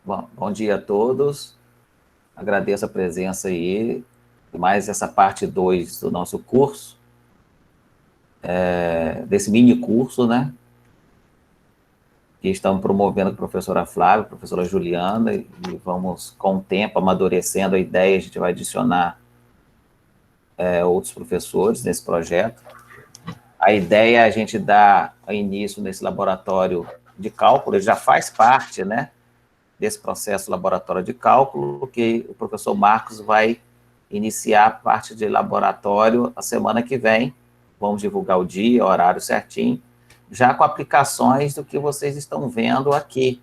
Bom dia a todos. Agradeço a presença aí, mais essa parte 2 do nosso curso, desse mini curso, né? Que estamos promovendo com a professora Flávia, a professora Juliana, e vamos, com o tempo, amadurecendo a ideia, a gente vai adicionar outros professores nesse projeto. A ideia é a gente dar início nesse laboratório de cálculo, ele já faz parte, né, desse processo laboratório de cálculo, que o professor Marcos vai iniciar a parte de laboratório a semana que vem. Vamos divulgar o dia, o horário certinho, já com aplicações do que vocês estão vendo aqui,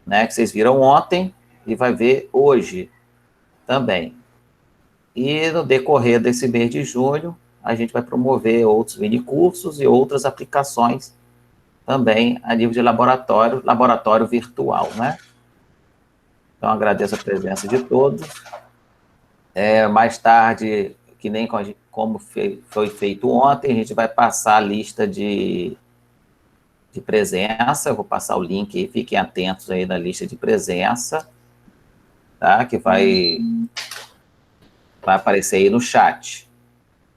né, que vocês viram ontem e vai ver hoje também. E no decorrer desse mês de junho, a gente vai promover outros minicursos e outras aplicações também a nível de laboratório virtual, né? Então, agradeço a presença de todos. Mais tarde, que nem como foi feito ontem, a gente vai passar a lista de presença, eu vou passar o link aí, fiquem atentos aí na lista de presença, tá? Que vai aparecer aí no chat.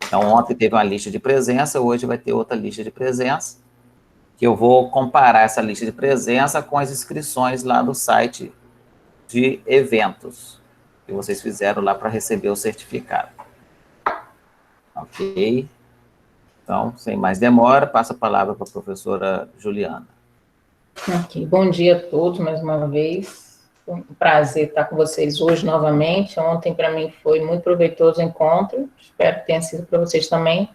Então, ontem teve uma lista de presença, hoje vai ter outra lista de presença, que eu vou comparar essa lista de presença com as inscrições lá no site de eventos, que vocês fizeram lá para receber o certificado. Ok? Então, sem mais demora, passo a palavra para a professora Juliana. Ok, bom dia a todos mais uma vez. Foi um prazer estar com vocês hoje novamente. Ontem, para mim, foi muito proveitoso o encontro. Espero que tenha sido para vocês também.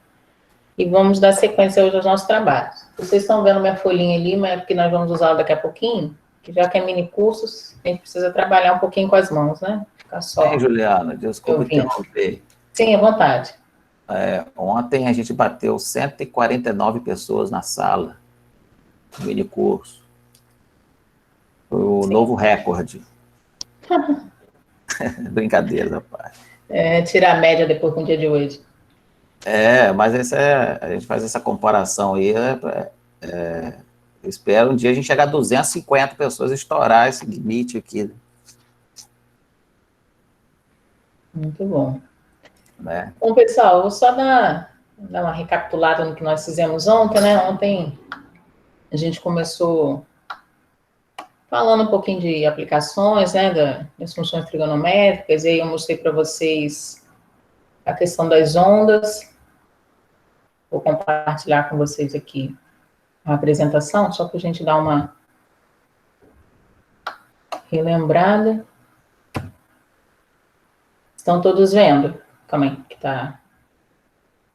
E vamos dar sequência hoje aos nossos trabalhos. Vocês estão vendo minha folhinha ali, mas é porque nós vamos usá-la daqui a pouquinho, que já que é mini cursos, a gente precisa trabalhar um pouquinho com as mãos, né? Ficar só. Sim, Juliana, desculpa interromper. Sim, à vontade. Ontem a gente bateu 149 pessoas na sala, no mini curso. Foi o novo recorde. Brincadeira, rapaz. Tirar a média depois com o dia de hoje. Mas a gente faz essa comparação aí. Eu espero um dia a gente chegar a 250 pessoas, estourar esse limite aqui. Muito bom. Né? Bom, pessoal, vou só dar uma recapitulada no que nós fizemos ontem, né? Ontem a gente começou falando um pouquinho de aplicações, né, das funções trigonométricas, e aí eu mostrei para vocês a questão das ondas. Vou compartilhar com vocês aqui a apresentação, só para a gente dar uma relembrada. Estão todos vendo? Calma aí, que está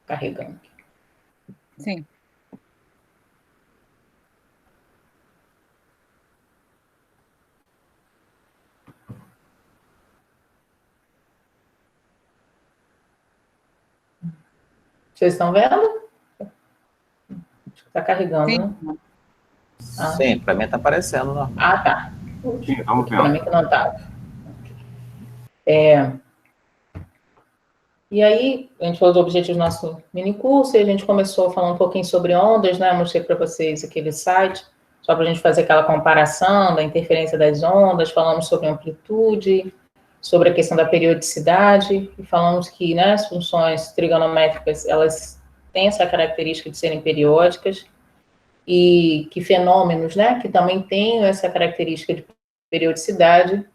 carregando. Sim. Vocês estão vendo? Está carregando, Sim. né? Sim, para mim está aparecendo. Não. Ah, tá. Para mim que não estava. E aí, a gente falou dos objetivos do nosso mini curso, e a gente começou a falar um pouquinho sobre ondas, né? Eu mostrei para vocês aquele site, só para a gente fazer aquela comparação da interferência das ondas, falamos sobre amplitude, sobre a questão da periodicidade, e falamos que, né, as funções trigonométricas, elas têm essa característica de serem periódicas, e que fenômenos, né, que também têm essa característica de periodicidade,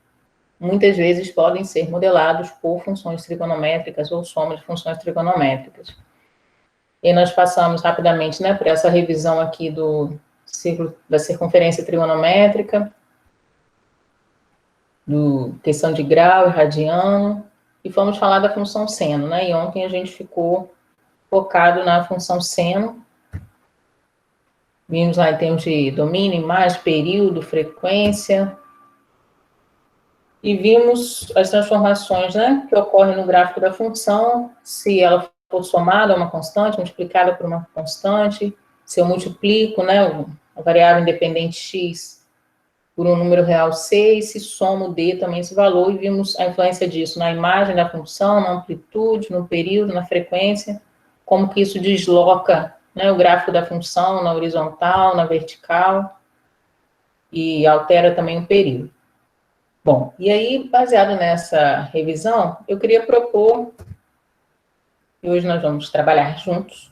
muitas vezes podem ser modelados por funções trigonométricas ou soma de funções trigonométricas. E nós passamos rapidamente, né, por essa revisão aqui do círculo da circunferência trigonométrica, do questão de grau e radiano, e fomos falar da função seno, né, e ontem a gente ficou focado na função seno. Vimos lá em termos de domínio, imagem, período, frequência, e vimos as transformações, né, que ocorrem no gráfico da função, se ela for somada a uma constante, multiplicada por uma constante, se eu multiplico, né, a variável independente x por um número real c, e se somo d também esse valor, e vimos a influência disso na imagem da função, na amplitude, no período, na frequência, como que isso desloca, né, o gráfico da função na horizontal, na vertical, e altera também o período. Bom, e aí, baseado nessa revisão, eu queria propor, e hoje nós vamos trabalhar juntos,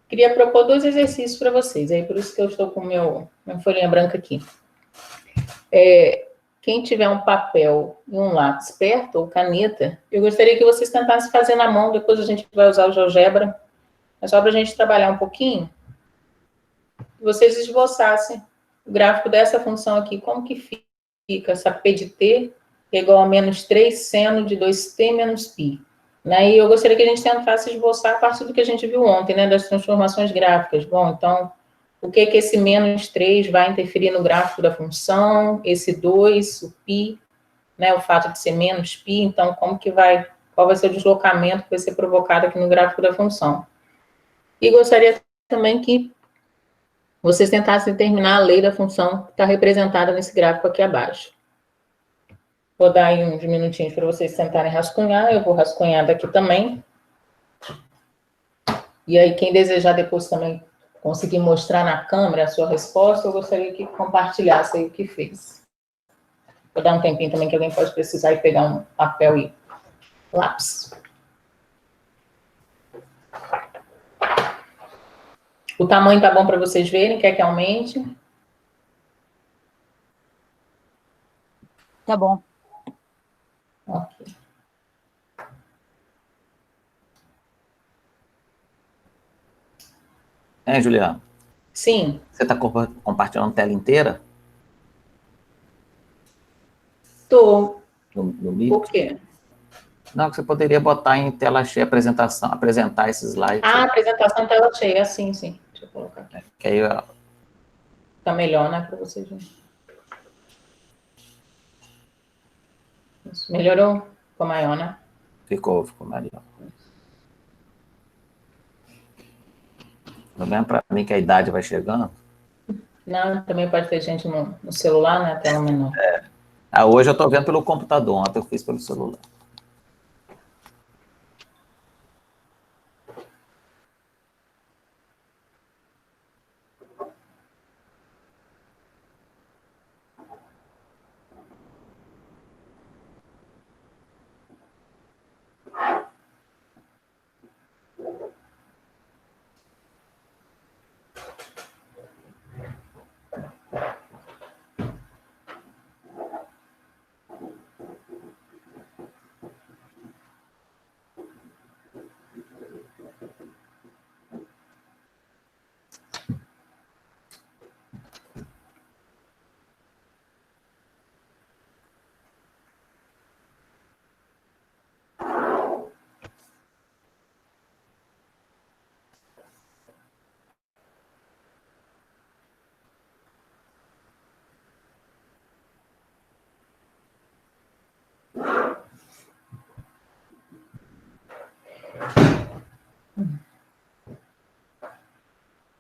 queria propor 2 exercícios para vocês, aí por isso que eu estou com minha folhinha branca aqui. Quem tiver um papel e um lápis perto, ou caneta, eu gostaria que vocês tentassem fazer na mão, depois a gente vai usar o GeoGebra, é só para a gente trabalhar um pouquinho, vocês esboçassem o gráfico dessa função aqui, como que fica essa P de t igual a menos 3 seno de 2t menos π. Né? E eu gostaria que a gente tentasse esboçar a partir do que a gente viu ontem, né, das transformações gráficas. Bom, então, o que esse menos 3 vai interferir no gráfico da função, esse 2, o π, né, o fato de ser menos π, então, qual vai ser o deslocamento que vai ser provocado aqui no gráfico da função. E gostaria também que vocês tentassem determinar a lei da função que está representada nesse gráfico aqui abaixo. Vou dar aí uns minutinhos para vocês tentarem rascunhar, eu vou rascunhar daqui também. E aí, quem desejar depois também conseguir mostrar na câmera a sua resposta, eu gostaria que compartilhasse aí o que fez. Vou dar um tempinho também que alguém pode precisar e pegar um papel e lápis. O tamanho tá bom para vocês verem? Quer que aumente? Tá bom. Ok. Juliana? Sim. Você está compartilhando a tela inteira? Tô. No Meet? Por quê? Não, que você poderia botar em tela cheia a apresentação, apresentar esses slides. Ah, apresentação em tela cheia, sim, sim. Deixa eu colocar aqui. Que aí, Fica melhor, né, para vocês verem. Isso. Melhorou? Ficou maior, né? Ficou melhor. Não vem para mim que a idade vai chegando? Não, também pode ter gente no celular, né? Tela menor. Hoje eu estou vendo pelo computador, ontem eu fiz pelo celular.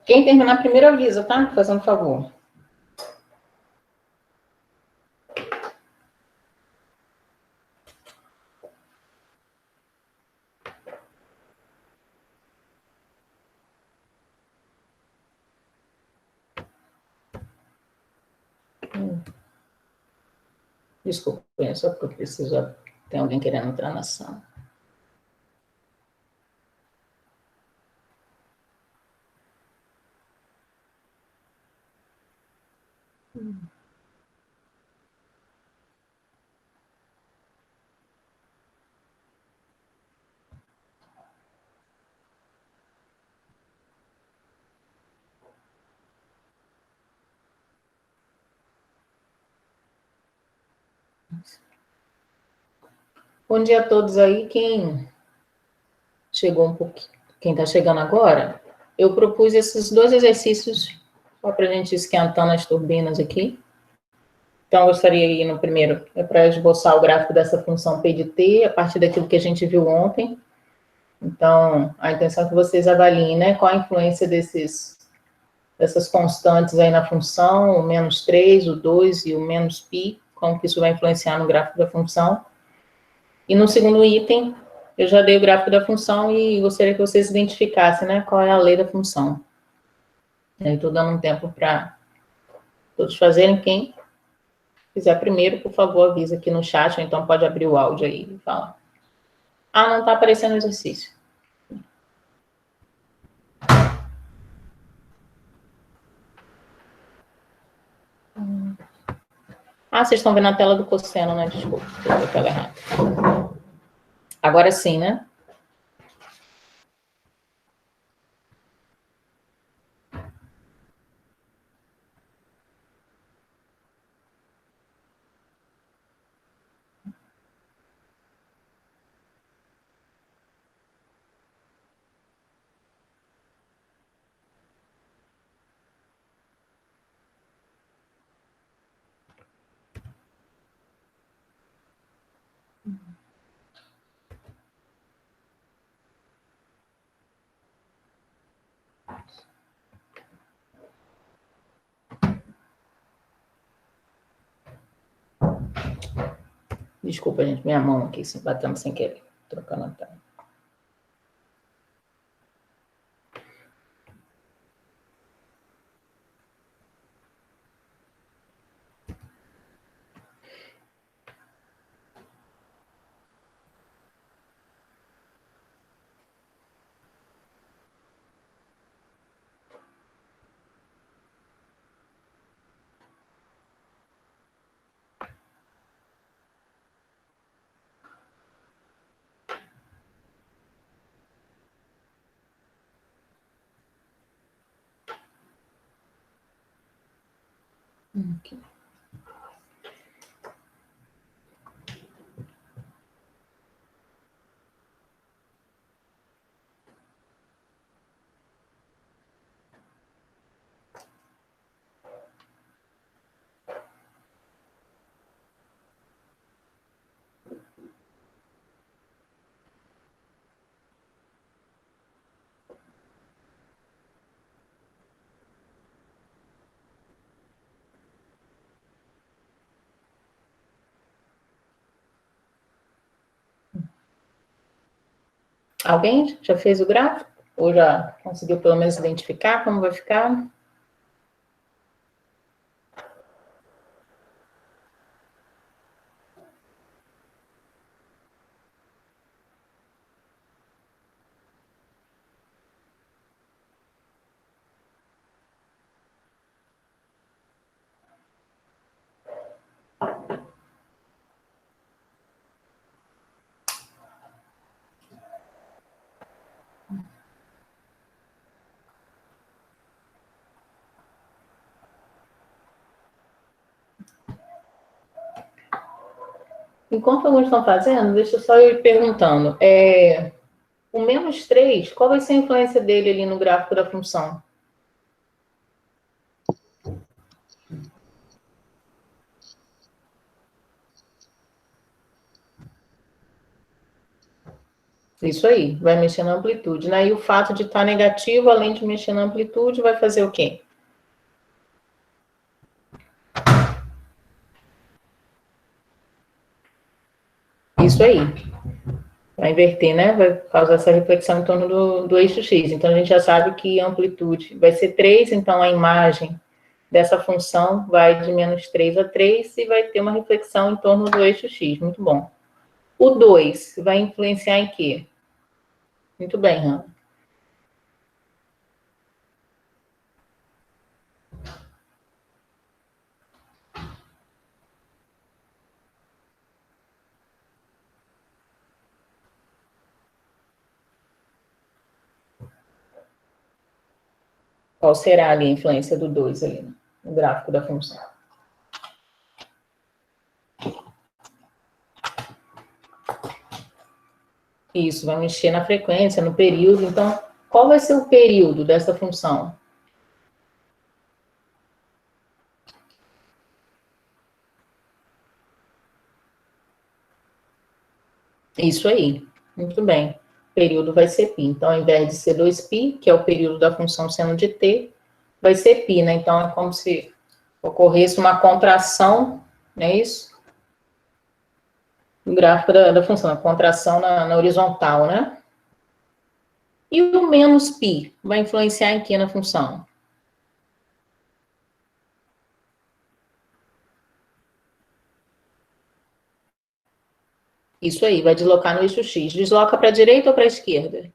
Quem terminar primeiro avisa, tá? Fazendo favor. Desculpa, é só porque eu preciso... Tem alguém querendo entrar na sala. Bom dia a todos aí. Quem chegou um pouquinho, quem está chegando agora, eu propus esses 2 exercícios só para a gente ir esquentando as turbinas aqui. Então, eu gostaria de ir no primeiro, para esboçar o gráfico dessa função P de t, a partir daquilo que a gente viu ontem. Então, a intenção é que vocês avaliem, né, qual a influência dessas constantes aí na função, o menos 3, o 2 e o menos π, como que isso vai influenciar no gráfico da função. E no segundo item, eu já dei o gráfico da função e gostaria que vocês identificassem, né, qual é a lei da função. Estou dando um tempo para todos fazerem. Quem quiser primeiro, por favor, avisa aqui no chat, ou então pode abrir o áudio aí e falar. Ah, não está aparecendo o exercício. Ah, vocês estão vendo a tela do cosseno, né? Desculpa, estou com a tela errada. Agora sim, né? Desculpa, gente, minha mão aqui, se batendo sem querer, trocando a tela. Aqui. Alguém já fez o gráfico? Ou já conseguiu pelo menos identificar como vai ficar? Enquanto alguns estão fazendo, deixa eu só eu ir perguntando. O menos 3, qual vai ser a influência dele ali no gráfico da função? Isso aí, vai mexer na amplitude, né? E o fato de estar negativo, além de mexer na amplitude, vai fazer o quê? Isso aí. Vai inverter, né? Vai causar essa reflexão em torno do eixo X. Então, a gente já sabe que a amplitude vai ser 3, então a imagem dessa função vai de menos 3 a 3 e vai ter uma reflexão em torno do eixo X. Muito bom. O 2 vai influenciar em quê? Muito bem, Rana. Qual será ali a influência do 2 ali no gráfico da função? Isso, vai mexer na frequência, no período. Então, qual vai ser o período dessa função? Isso aí. Muito bem. O período vai ser π. Então, ao invés de ser 2π, que é o período da função seno de t, vai ser π, né? Então, é como se ocorresse uma contração, não é isso? No gráfico da função, a contração na horizontal, né? E o menos π vai influenciar em que na função? Isso aí, vai deslocar no eixo X. Desloca para a direita ou para a esquerda?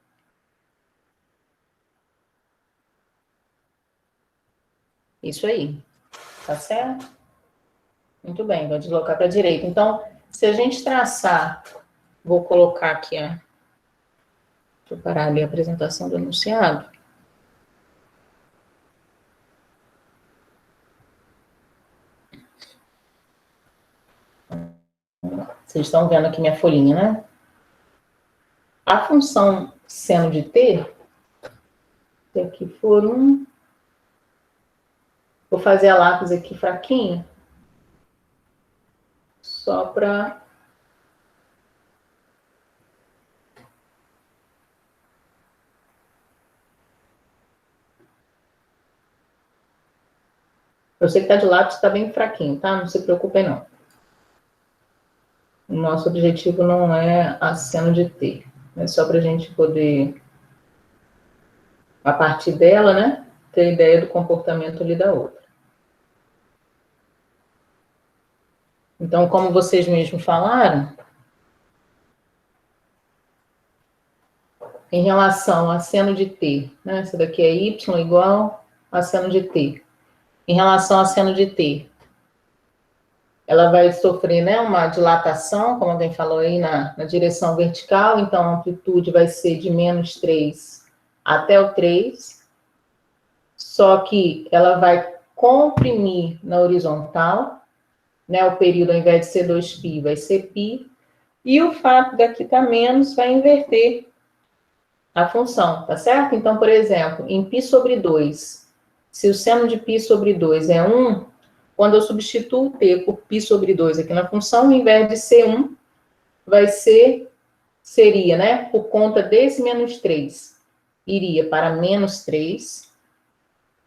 Isso aí. Tá certo? Muito bem, vai deslocar para a direita. Então, se a gente traçar, vou colocar aqui, ó, preparar ali a apresentação do enunciado. Vocês estão vendo aqui minha folhinha, né? A função seno de t, se aqui for 1, vou fazer a lápis aqui fraquinho, só para... Eu sei que tá de lápis, tá bem fraquinho, tá? Não se preocupem, não. O nosso objetivo não é a seno de t, é só para a gente poder, a partir dela, né, ter ideia do comportamento ali da outra. Então, como vocês mesmos falaram, em relação a seno de t, né, essa daqui é y igual a seno de t. Em relação a seno de t, ela vai sofrer, né, uma dilatação, como alguém falou aí, na direção vertical, então a amplitude vai ser de menos 3 até o 3, só que ela vai comprimir na horizontal, né, o período, ao invés de ser 2π, vai ser π, e o fato daqui estar menos vai inverter a função, tá certo? Então, por exemplo, em π sobre 2, se o seno de π sobre 2 é 1, quando eu substituo t por π sobre 2 aqui na função, ao invés de ser 1, seria, né, por conta desse menos 3, iria para menos 3,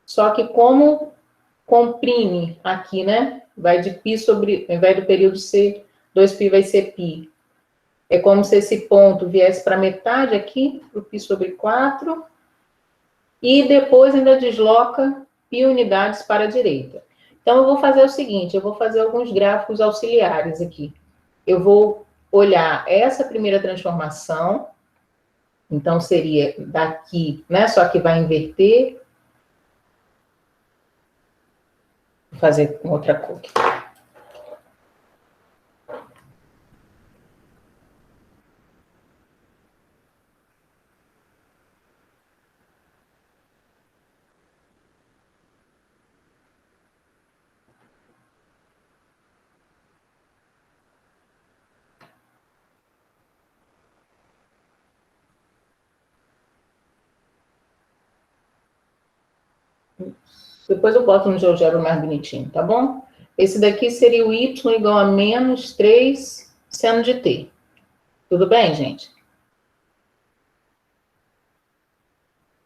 só que como comprime aqui, né, vai de π sobre, ao invés do período ser 2π, vai ser π. É como se esse ponto viesse para metade aqui, para o π sobre 4, e depois ainda desloca π unidades para a direita. Então, eu vou fazer o seguinte, eu vou fazer alguns gráficos auxiliares aqui. Eu vou olhar essa primeira transformação, então seria daqui, né, só que vai inverter. Vou fazer com outra cor aqui. Depois eu boto no GeoGebra mais bonitinho, tá bom? Esse daqui seria o y igual a menos 3 seno de t. Tudo bem, gente?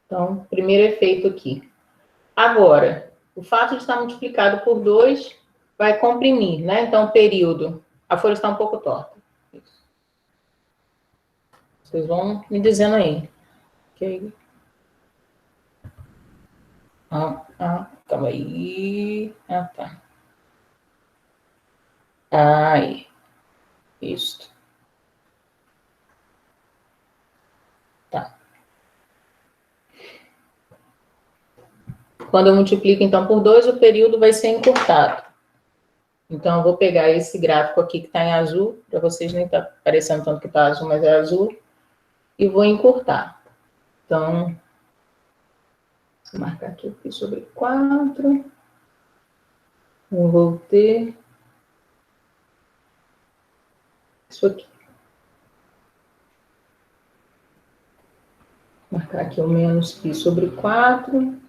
Então, primeiro efeito aqui. Agora, o fato de estar multiplicado por 2 vai comprimir, né? Então, o período... A folha está um pouco torta. Vocês vão me dizendo aí. Ok? Calma aí. Tá. Aí. Isso. Tá. Quando eu multiplico, então, por 2, o período vai ser encurtado. Então, eu vou pegar esse gráfico aqui que está em azul, para vocês nem tá parecendo tanto que está azul, mas é azul, e vou encurtar. Então, vou marcar aqui π sobre 4. Eu vou ter isso aqui. Vou marcar aqui o menos π sobre 4.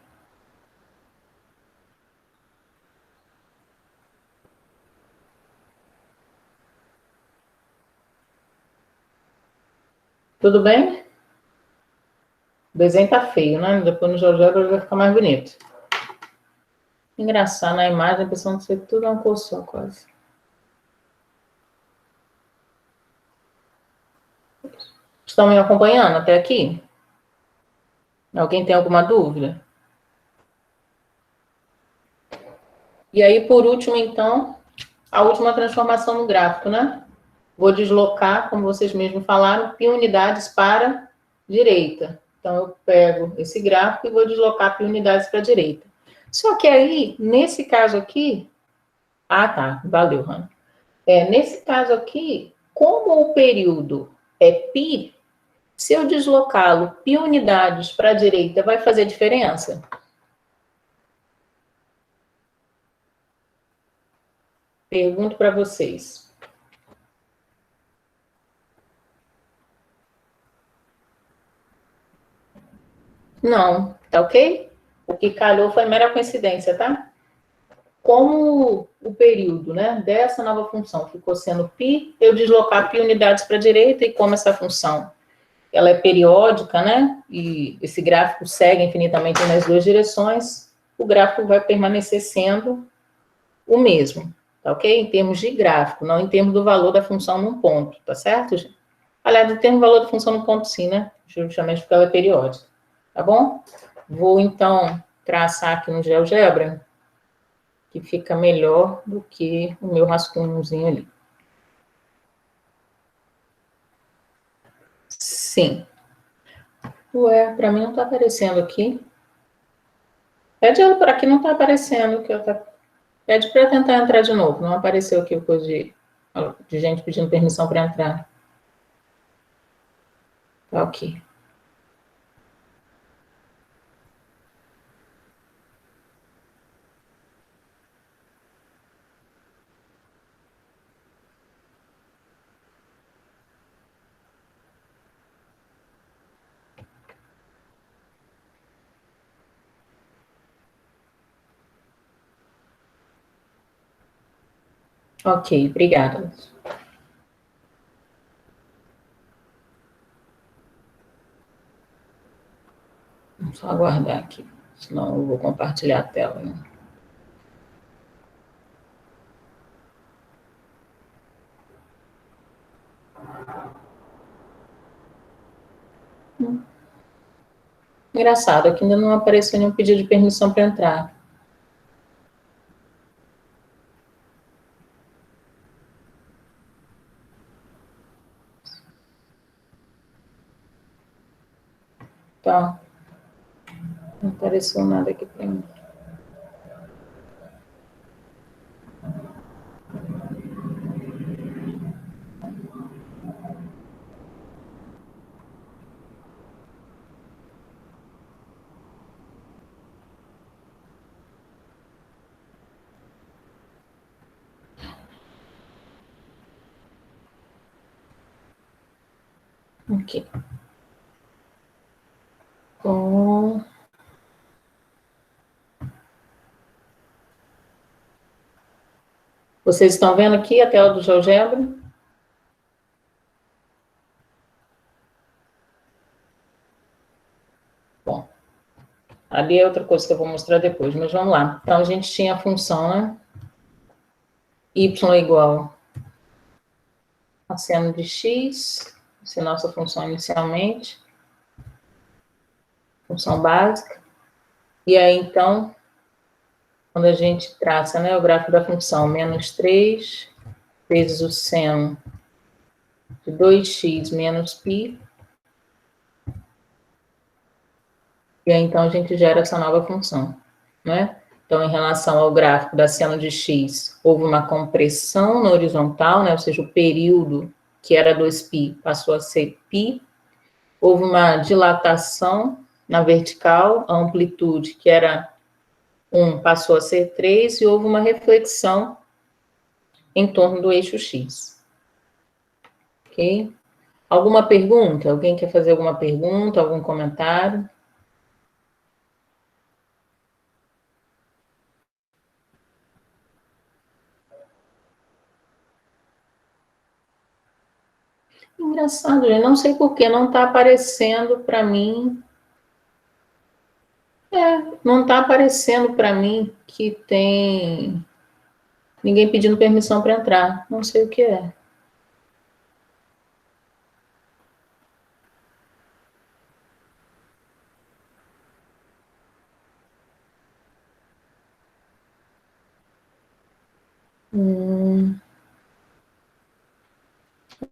Tudo bem? O desenho tá feio, né? Depois no GeoGebra vai ficar mais bonito. Engraçado, na imagem a pessoa não sei tudo é uma cor só, quase. Estão me acompanhando até aqui? Alguém tem alguma dúvida? E aí, por último, então, a última transformação no gráfico, né? vou deslocar, como vocês mesmos falaram, π unidades para a direita. Então, eu pego esse gráfico e vou deslocar π unidades para a direita. Só que aí, nesse caso aqui... Ah, tá. Valeu, Hannah. Nesse caso aqui, como o período é π, se eu deslocá-lo π unidades para a direita, vai fazer diferença? Pergunto para vocês. Não, tá ok? O que calhou foi mera coincidência, tá? Como o período, né, dessa nova função ficou sendo π, eu deslocar π unidades para a direita, e como essa função ela é periódica, né, e esse gráfico segue infinitamente nas duas direções, o gráfico vai permanecer sendo o mesmo, tá ok? Em termos de gráfico, não em termos do valor da função num ponto, tá certo, gente? Aliás, em termos do valor da função num ponto, sim, né? Justamente porque ela é periódica, tá bom? Vou, então, traçar aqui no GeoGebra, que fica melhor do que o meu rascunhozinho ali. Sim. Ué, para mim não está aparecendo aqui. Pede ela para aqui, não está aparecendo. Pede para tentar entrar de novo. Não apareceu aqui o coisa de gente pedindo permissão para entrar. Tá ok. Ok, obrigada. Vamos só aguardar aqui, senão eu vou compartilhar a tela, né? Engraçado, aqui ainda não apareceu nenhum pedido de permissão para entrar. Tá. Não apareceu nada aqui para mim. Ok. Bom. Vocês estão vendo aqui a tela do GeoGebra? Bom, ali é outra coisa que eu vou mostrar depois, mas vamos lá. Então, a gente tinha a função, né? Y igual a seno de x, essa é a nossa função inicialmente, função básica. E aí, então, quando a gente traça, né, o gráfico da função menos 3 vezes o seno de 2x menos π, e aí, então, a gente gera essa nova função, né? Então, em relação ao gráfico da seno de x, houve uma compressão na horizontal, né? Ou seja, o período que era 2π passou a ser π. Houve uma dilatação na vertical, a amplitude, que era 1, passou a ser 3, e houve uma reflexão em torno do eixo x. Ok? Alguma pergunta? Alguém quer fazer alguma pergunta, algum comentário? Engraçado, eu não sei por que não está aparecendo para mim. Não está aparecendo para mim que tem ninguém pedindo permissão para entrar. Não sei o que é.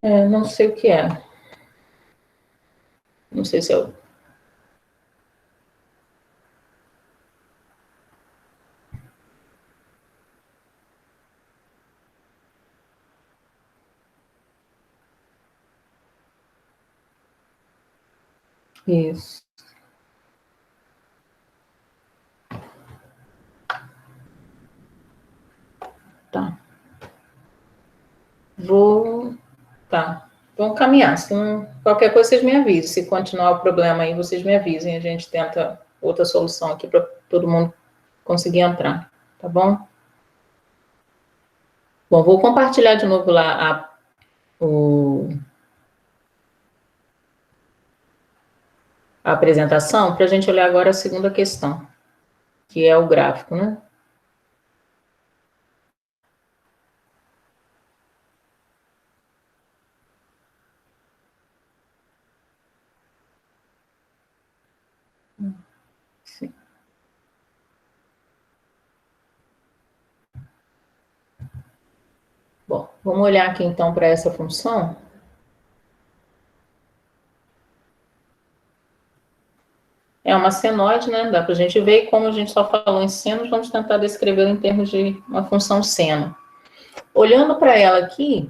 Não sei o que é. Não sei se eu... Isso. Tá. Tá. Vamos caminhar. Se não, qualquer coisa, vocês me avisem. Se continuar o problema aí, vocês me avisem. A gente tenta outra solução aqui para todo mundo conseguir entrar. Tá bom? Bom, vou compartilhar de novo lá a apresentação para a gente olhar agora a segunda questão, que é o gráfico, né? Sim. Bom, vamos olhar aqui então para essa função. É uma senoide, né? Dá para a gente ver, e como a gente só falou em seno, vamos tentar descrevê-la em termos de uma função seno. Olhando para ela aqui,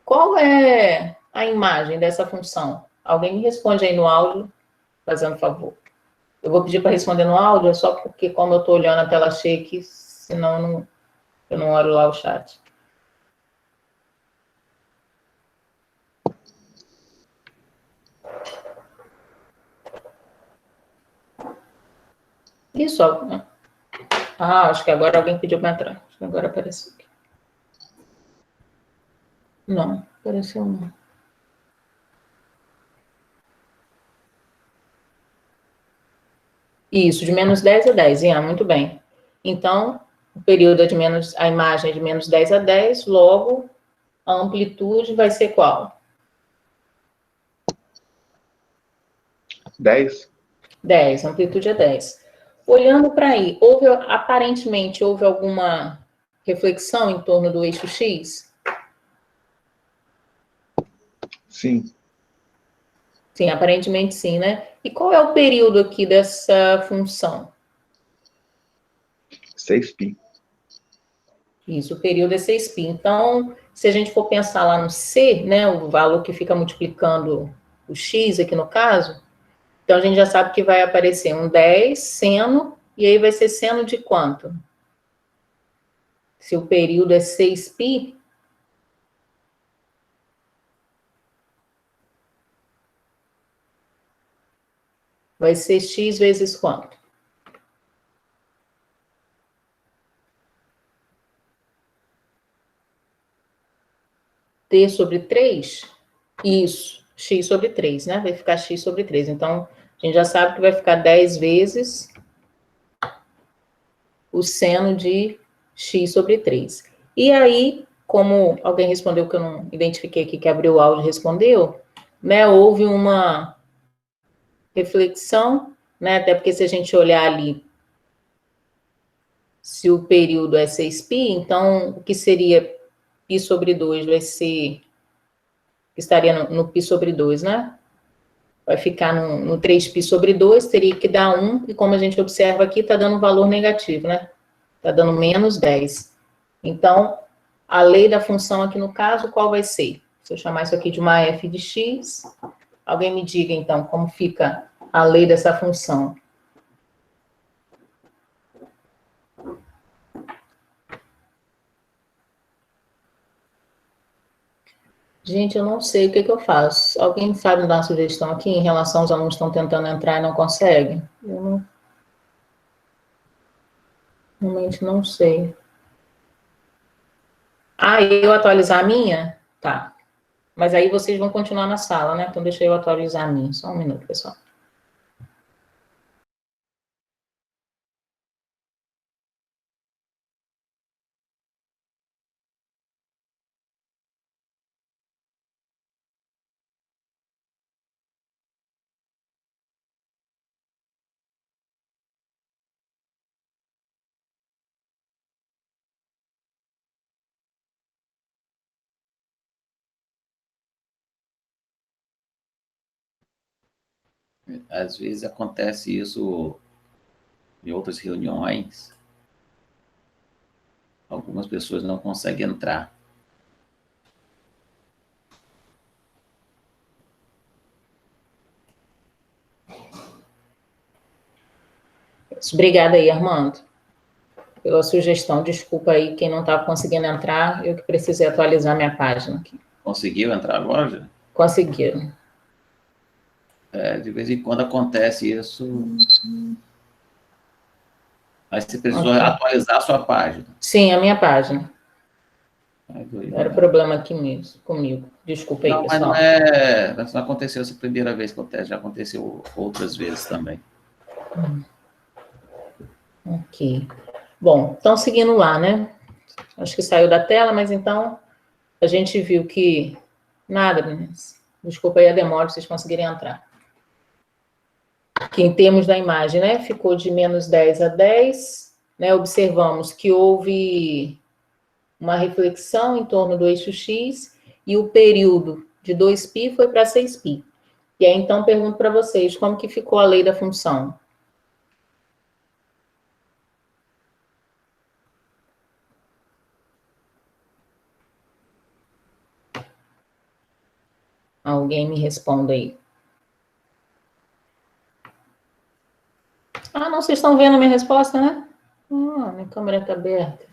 qual é a imagem dessa função? Alguém me responde aí no áudio, fazendo favor. Eu vou pedir para responder no áudio, só porque como eu estou olhando a tela cheia aqui, senão eu não olho lá o chat. Isso, ó. Acho que agora alguém pediu para entrar. Acho que agora apareceu aqui. Não, apareceu não. Isso, de menos 10 a 10, Ian, muito bem. Então, o período é de menos, a imagem é de menos 10 a 10, logo, a amplitude vai ser qual? 10. 10, a amplitude é 10. Olhando para aí, aparentemente, houve alguma reflexão em torno do eixo X? Sim. Sim, aparentemente sim, né? E qual é o período aqui dessa função? 6π. Isso, o período é 6π. Então, se a gente for pensar lá no C, né, o valor que fica multiplicando o x aqui no caso, então a gente já sabe que vai aparecer um 10 seno, e aí vai ser seno de quanto? Se o período é 6π, vai ser x vezes quanto? T sobre 3? Isso, x sobre 3, né? Vai ficar x sobre 3. Então, a gente já sabe que vai ficar 10 vezes o seno de x sobre 3. E aí, como alguém respondeu que eu não identifiquei aqui, que abriu o áudio e respondeu, né, houve uma reflexão, né, até porque se a gente olhar ali, se o período é 6π, então o que seria π sobre 2 vai ser, estaria no π sobre 2, né? Vai ficar no 3π sobre 2, teria que dar 1, e como a gente observa aqui, está dando um valor negativo, né? Está dando menos 10. Então, a lei da função aqui no caso, qual vai ser? Se eu chamar isso aqui de uma f de x, alguém me diga, então, como fica a lei dessa função. Gente, eu não sei o que eu faço. Alguém sabe me dar uma sugestão aqui em relação aos alunos que estão tentando entrar e não conseguem? Eu realmente não sei. Eu atualizar a minha? Tá. Mas aí vocês vão continuar na sala, né? Então deixa eu atualizar a minha. Só um minuto, pessoal. Às vezes acontece isso em outras reuniões, algumas pessoas não conseguem entrar. Obrigada aí, Armando, pela sugestão. Desculpa aí quem não estava conseguindo entrar, eu que precisei atualizar minha página aqui. Conseguiu entrar agora, já? Conseguiram. De vez em quando acontece isso. Mas você precisou Okay. atualizar a sua página. Sim, a minha página. Era Né? problema aqui mesmo, comigo. Desculpa aí, Não, mas pessoal. não aconteceu essa primeira vez que acontece, já aconteceu outras vezes também. Ok. Bom, então seguindo lá, né? Acho que saiu da tela, mas então a gente viu que nada, meninas. Desculpa aí a demora, vocês conseguirem entrar. Que em termos da imagem, né? Ficou de menos 10 a 10, né? Observamos que houve uma reflexão em torno do eixo X e o período de 2π foi para 6π. E aí, então, pergunto para vocês, como que ficou a lei da função? Alguém me responda aí. Ah, não, vocês estão vendo a minha resposta, né? Ah, minha câmera está aberta.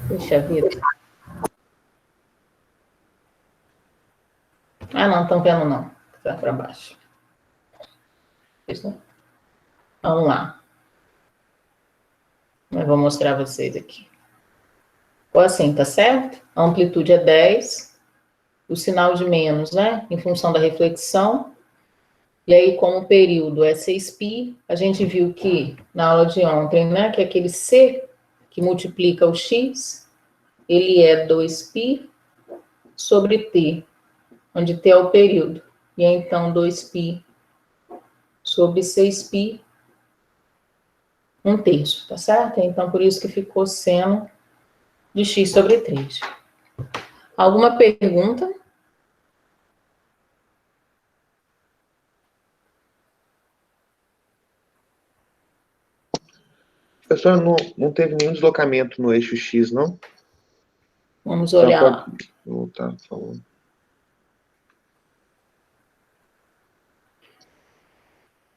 Puxa vida. Ah, não, estão vendo não. Está para baixo. Vamos lá. Eu vou mostrar a vocês aqui. Ficou assim, tá certo? A amplitude é 10, o sinal de menos, né? Em função da reflexão. E aí, como o período é 6π, a gente viu que na aula de ontem, né? Que aquele C que multiplica o X, ele é 2π sobre T, onde T é o período. E aí, então, 2π sobre 6π, 1/3, tá certo? Então, por isso que ficou seno de X sobre 3. Alguma pergunta? Pessoal, não teve nenhum deslocamento no eixo X, não? Vamos olhar. Voltar, por favor.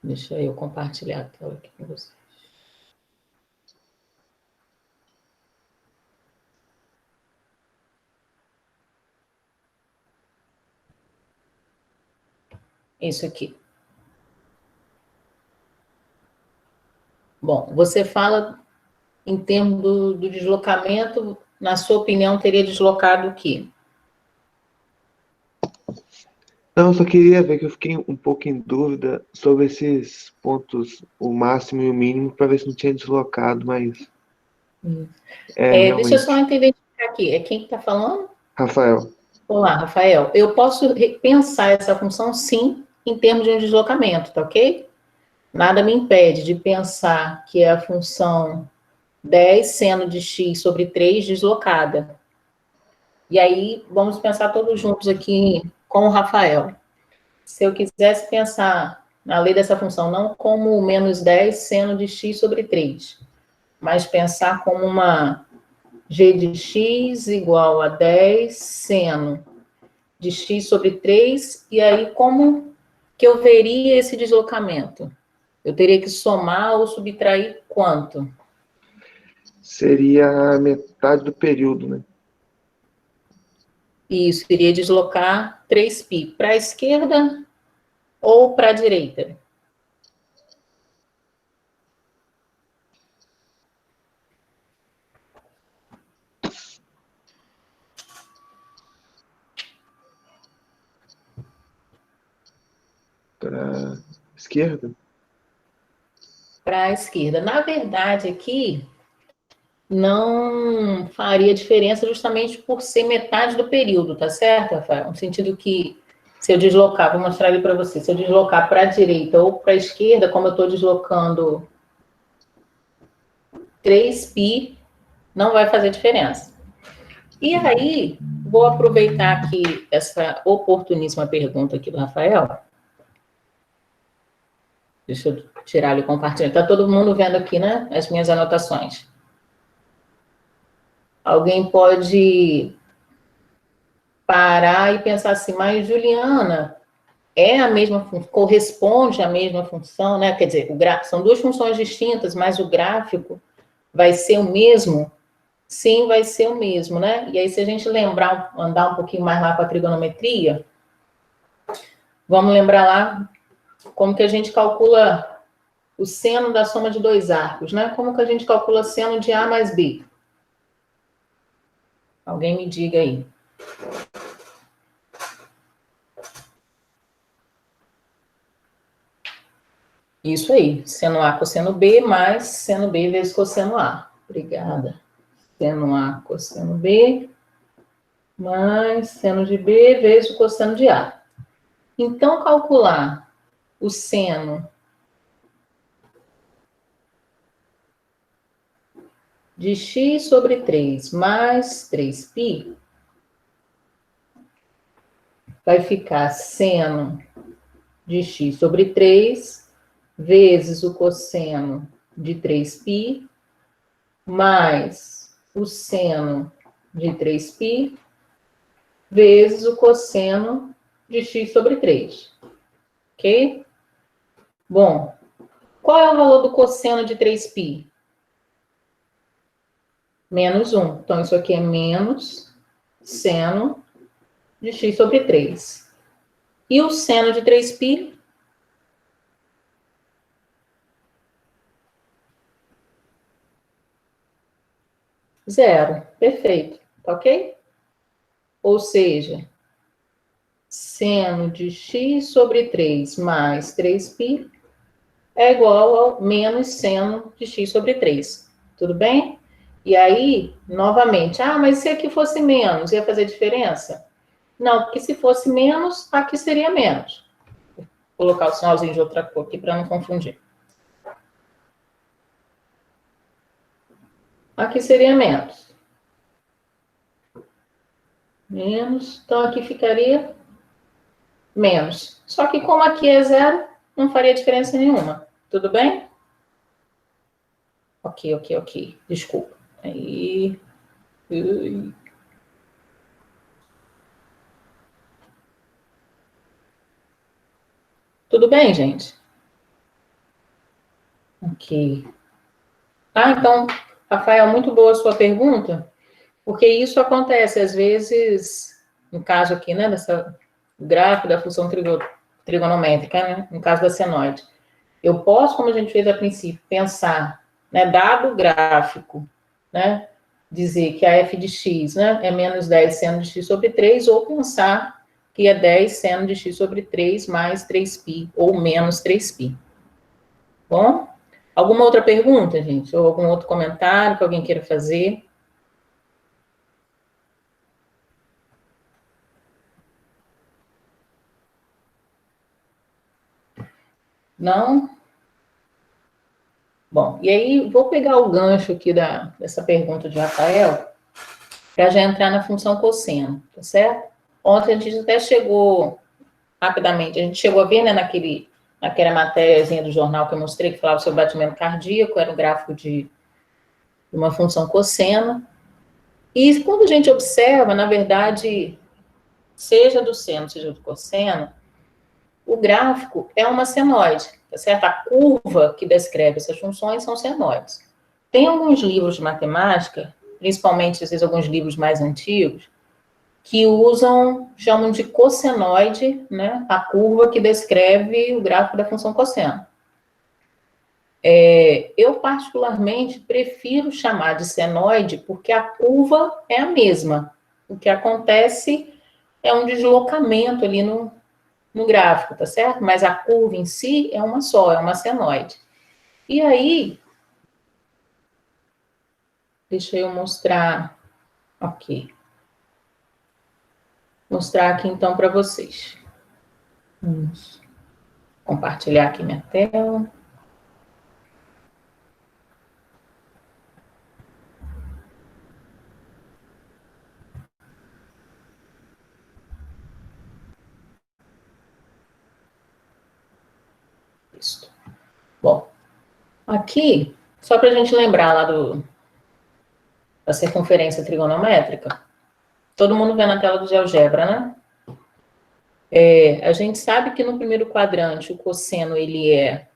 Deixa eu compartilhar a tela aqui com vocês. Isso aqui. Bom, você fala em termos do deslocamento, na sua opinião, teria deslocado o quê? Não, eu só queria ver que eu fiquei um pouco em dúvida sobre esses pontos, o máximo e o mínimo, para ver se não tinha deslocado, mas... Deixa eu só identificar aqui. É quem que está falando? Rafael. Olá, Rafael. Eu posso pensar essa função, sim, em termos de um deslocamento, tá ok? Nada me impede de pensar que é a função 10 seno de x sobre 3 deslocada. E aí, vamos pensar todos juntos aqui com o Rafael. Se eu quisesse pensar na lei dessa função não como menos 10 seno de x sobre 3, mas pensar como uma g de x igual a 10 seno de x sobre 3, e aí como que eu veria esse deslocamento? Eu teria que somar ou subtrair quanto? Seria a metade do período, né? Isso, iria deslocar 3π para a esquerda ou para a direita? Para esquerda? Para a esquerda. Na verdade, aqui não faria diferença justamente por ser metade do período, tá certo, Rafael? No sentido que, se eu deslocar, vou mostrar ali para você, se eu deslocar para a direita ou para a esquerda, como eu estou deslocando 3π, não vai fazer diferença. E aí, vou aproveitar aqui essa oportuníssima pergunta aqui do Rafael Deixa eu tirar ali o compartilhamento. Está todo mundo vendo aqui, né? As minhas anotações. Alguém pode parar e pensar assim, mas Juliana, é a mesma, corresponde à mesma função, né? Quer dizer, são duas funções distintas, mas o gráfico vai ser o mesmo? Sim, vai ser o mesmo, né? E aí, se a gente lembrar, andar um pouquinho mais lá para a trigonometria, vamos lembrar lá como que a gente calcula o seno da soma de dois arcos, né? Como que a gente calcula seno de A mais B? Alguém me diga aí. Isso aí, seno A cosseno B mais seno B vezes cosseno A. Obrigada. Seno A cosseno B mais seno de B vezes o cosseno de A. Então, calcular o seno de x sobre 3 mais 3π vai ficar seno de x sobre 3 vezes o cosseno de 3π mais o seno de 3π vezes o cosseno de x sobre 3. Ok? Bom, qual é o valor do cosseno de 3π? Menos 1. Então, isso aqui é menos seno de x sobre 3. E o seno de 3π? Zero. Perfeito. Tá ok? Ou seja, seno de x sobre 3 mais 3π é igual ao menos seno de x sobre 3. Tudo bem? E aí, novamente, mas se aqui fosse menos, ia fazer diferença? Não, porque se fosse menos, aqui seria menos. Vou colocar o sinalzinho de outra cor aqui para não confundir. Aqui seria menos. Menos, então aqui ficaria menos. Só que como aqui é zero, não faria diferença nenhuma. Tudo bem? Ok. Desculpa. Aí. Tudo bem, gente? Ok. Então, Rafael, muito boa a sua pergunta, porque isso acontece, às vezes, no caso aqui, né, dessa gráfico da função trigonométrica, né, no caso da senoide. Eu posso, como a gente fez a princípio, pensar, né, dado o gráfico, né, dizer que a f de x, né, é menos 10 seno de x sobre 3, ou pensar que é 10 seno de x sobre 3 mais 3π, ou menos 3π. Bom? Alguma outra pergunta, gente? Ou algum outro comentário que alguém queira fazer? Não? Bom, e aí vou pegar o gancho aqui dessa pergunta de Rafael para já entrar na função cosseno, tá certo? Ontem a gente até chegou rapidamente, a gente chegou a ver, né, naquela matériazinha do jornal que eu mostrei, que falava sobre batimento cardíaco, era um gráfico de uma função cosseno. E quando a gente observa, na verdade, seja do seno, seja do cosseno, o gráfico é uma senoide, tá certo? A curva que descreve essas funções são senoides. Tem alguns livros de matemática, principalmente, às vezes, alguns livros mais antigos, que chamam de cossenoide, né? A curva que descreve o gráfico da função cosseno. Eu, particularmente, prefiro chamar de senoide porque a curva é a mesma. O que acontece é um deslocamento ali no gráfico, tá certo? Mas a curva em si é uma só, é uma senoide. E aí, deixa eu mostrar aqui. Mostrar aqui então para vocês. Vamos compartilhar aqui minha tela. Isso. Aqui, só para a gente lembrar lá da circunferência trigonométrica, todo mundo vê na tela do GeoGebra, né? A gente sabe que no primeiro quadrante o cosseno ele é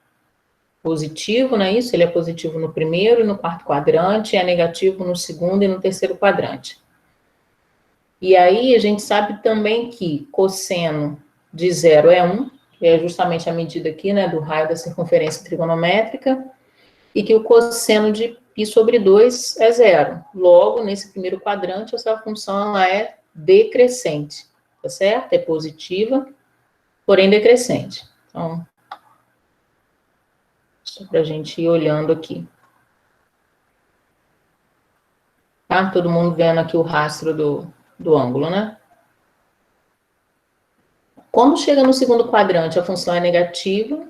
positivo, não é isso? Ele é positivo no primeiro e no quarto quadrante, é negativo no segundo e no terceiro quadrante. E aí a gente sabe também que cosseno de 0 é 1, que é justamente a medida aqui, né, do raio da circunferência trigonométrica, e que o cosseno de π sobre 2 é 0. Logo, nesse primeiro quadrante, essa função ela é decrescente, tá certo? É positiva, porém decrescente. Então, só para a gente ir olhando aqui. Tá? Todo mundo vendo aqui o rastro do ângulo, né? Quando chega no segundo quadrante, a função é negativa,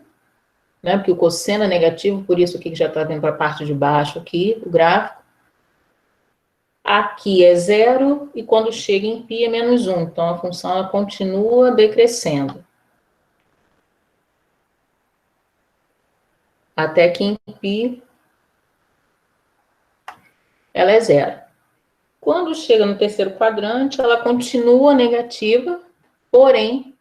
né? Porque o cosseno é negativo, por isso aqui que já está vindo para a parte de baixo aqui, o gráfico. Aqui é 0, e quando chega em π é menos 1. Então, a função ela continua decrescendo. Até que em π ela é 0. Quando chega no terceiro quadrante, ela continua negativa, porém,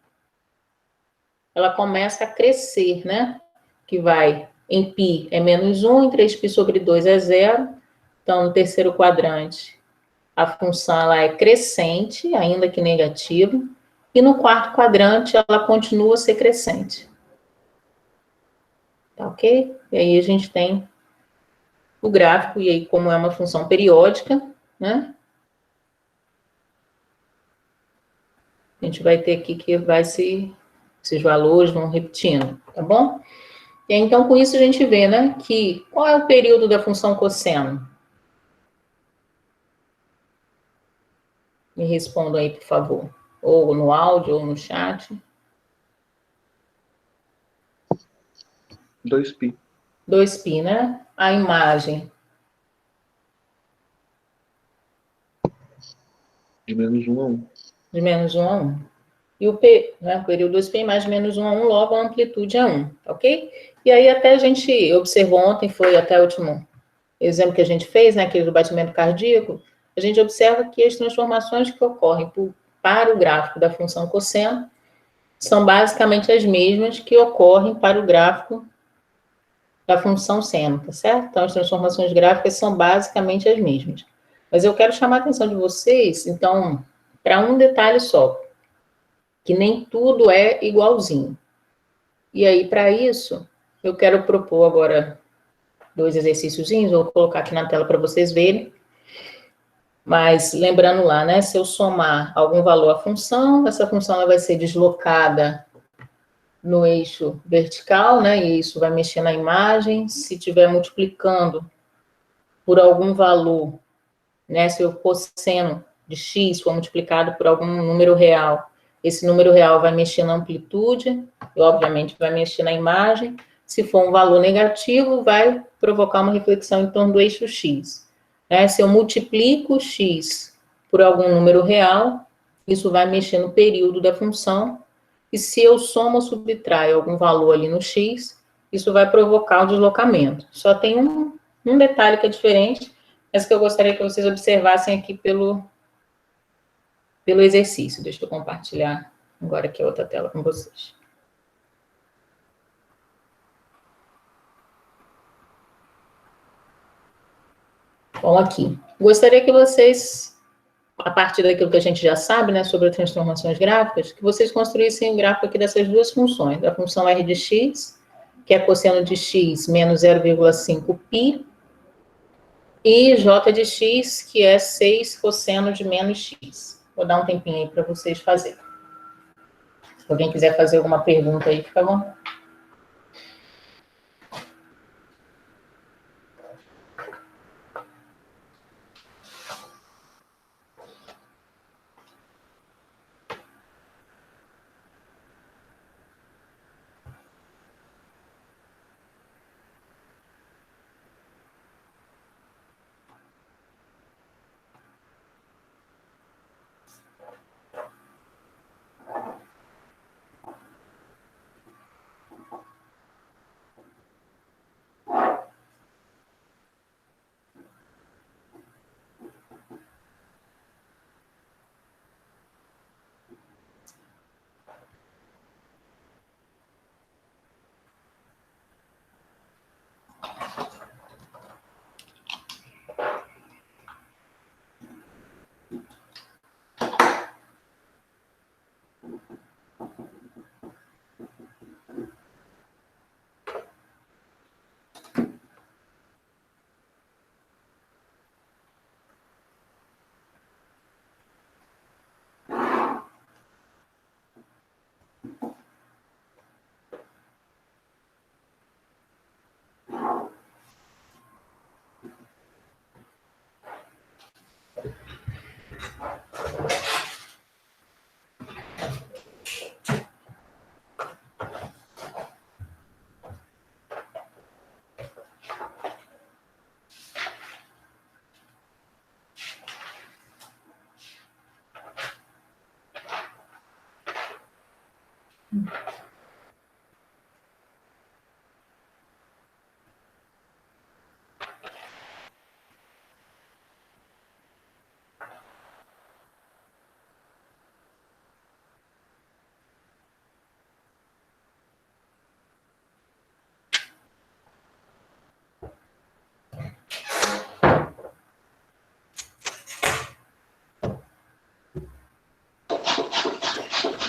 ela começa a crescer, né? Que vai, em π é menos 1, em 3π sobre 2 é 0. Então, no terceiro quadrante, a função ela é crescente, ainda que negativa, e no quarto quadrante ela continua a ser crescente. Tá ok? E aí a gente tem o gráfico, e aí como é uma função periódica, né? A gente vai ter aqui que esses valores vão repetindo, tá bom? E aí, então, com isso a gente vê, né, que qual é o período da função cosseno? Me respondam aí, por favor. Ou no áudio, ou no chat. 2π. 2π, né? A imagem. De menos 1 a 1. De menos 1 a 1. E o P, né, o período 2π mais menos 1 a 1, logo a amplitude é 1, ok? E aí até a gente observou ontem, foi até o último exemplo que a gente fez, né, aquele do batimento cardíaco, a gente observa que as transformações que ocorrem para o gráfico da função cosseno são basicamente as mesmas que ocorrem para o gráfico da função seno, tá certo? Então, as transformações gráficas são basicamente as mesmas. Mas eu quero chamar a atenção de vocês, então, para um detalhe só, que nem tudo é igualzinho. E aí, para isso, eu quero propor agora 2 exercíciozinhos, vou colocar aqui na tela para vocês verem. Mas lembrando lá, né, se eu somar algum valor à função, essa função ela vai ser deslocada no eixo vertical, né, e isso vai mexer na imagem. Se estiver multiplicando por algum valor, né, se o cosseno de x for multiplicado por algum número real, esse número real vai mexer na amplitude, e obviamente vai mexer na imagem. Se for um valor negativo, vai provocar uma reflexão em torno do eixo x. Se eu multiplico x por algum número real, isso vai mexer no período da função, e se eu somo ou subtraio algum valor ali no x, isso vai provocar o deslocamento. Só tem um detalhe que é diferente, mas que eu gostaria que vocês observassem aqui pelo exercício. Deixa eu compartilhar agora aqui a outra tela com vocês. Bom, aqui. Gostaria que vocês, a partir daquilo que a gente já sabe, né, sobre as transformações gráficas, que vocês construíssem o gráfico aqui dessas duas funções, da função r de x, que é cosseno de x menos 0,5π, e j de x, que é 6 cosseno de menos x. Vou dar um tempinho aí para vocês fazerem. Se alguém quiser fazer alguma pergunta aí, fica bom.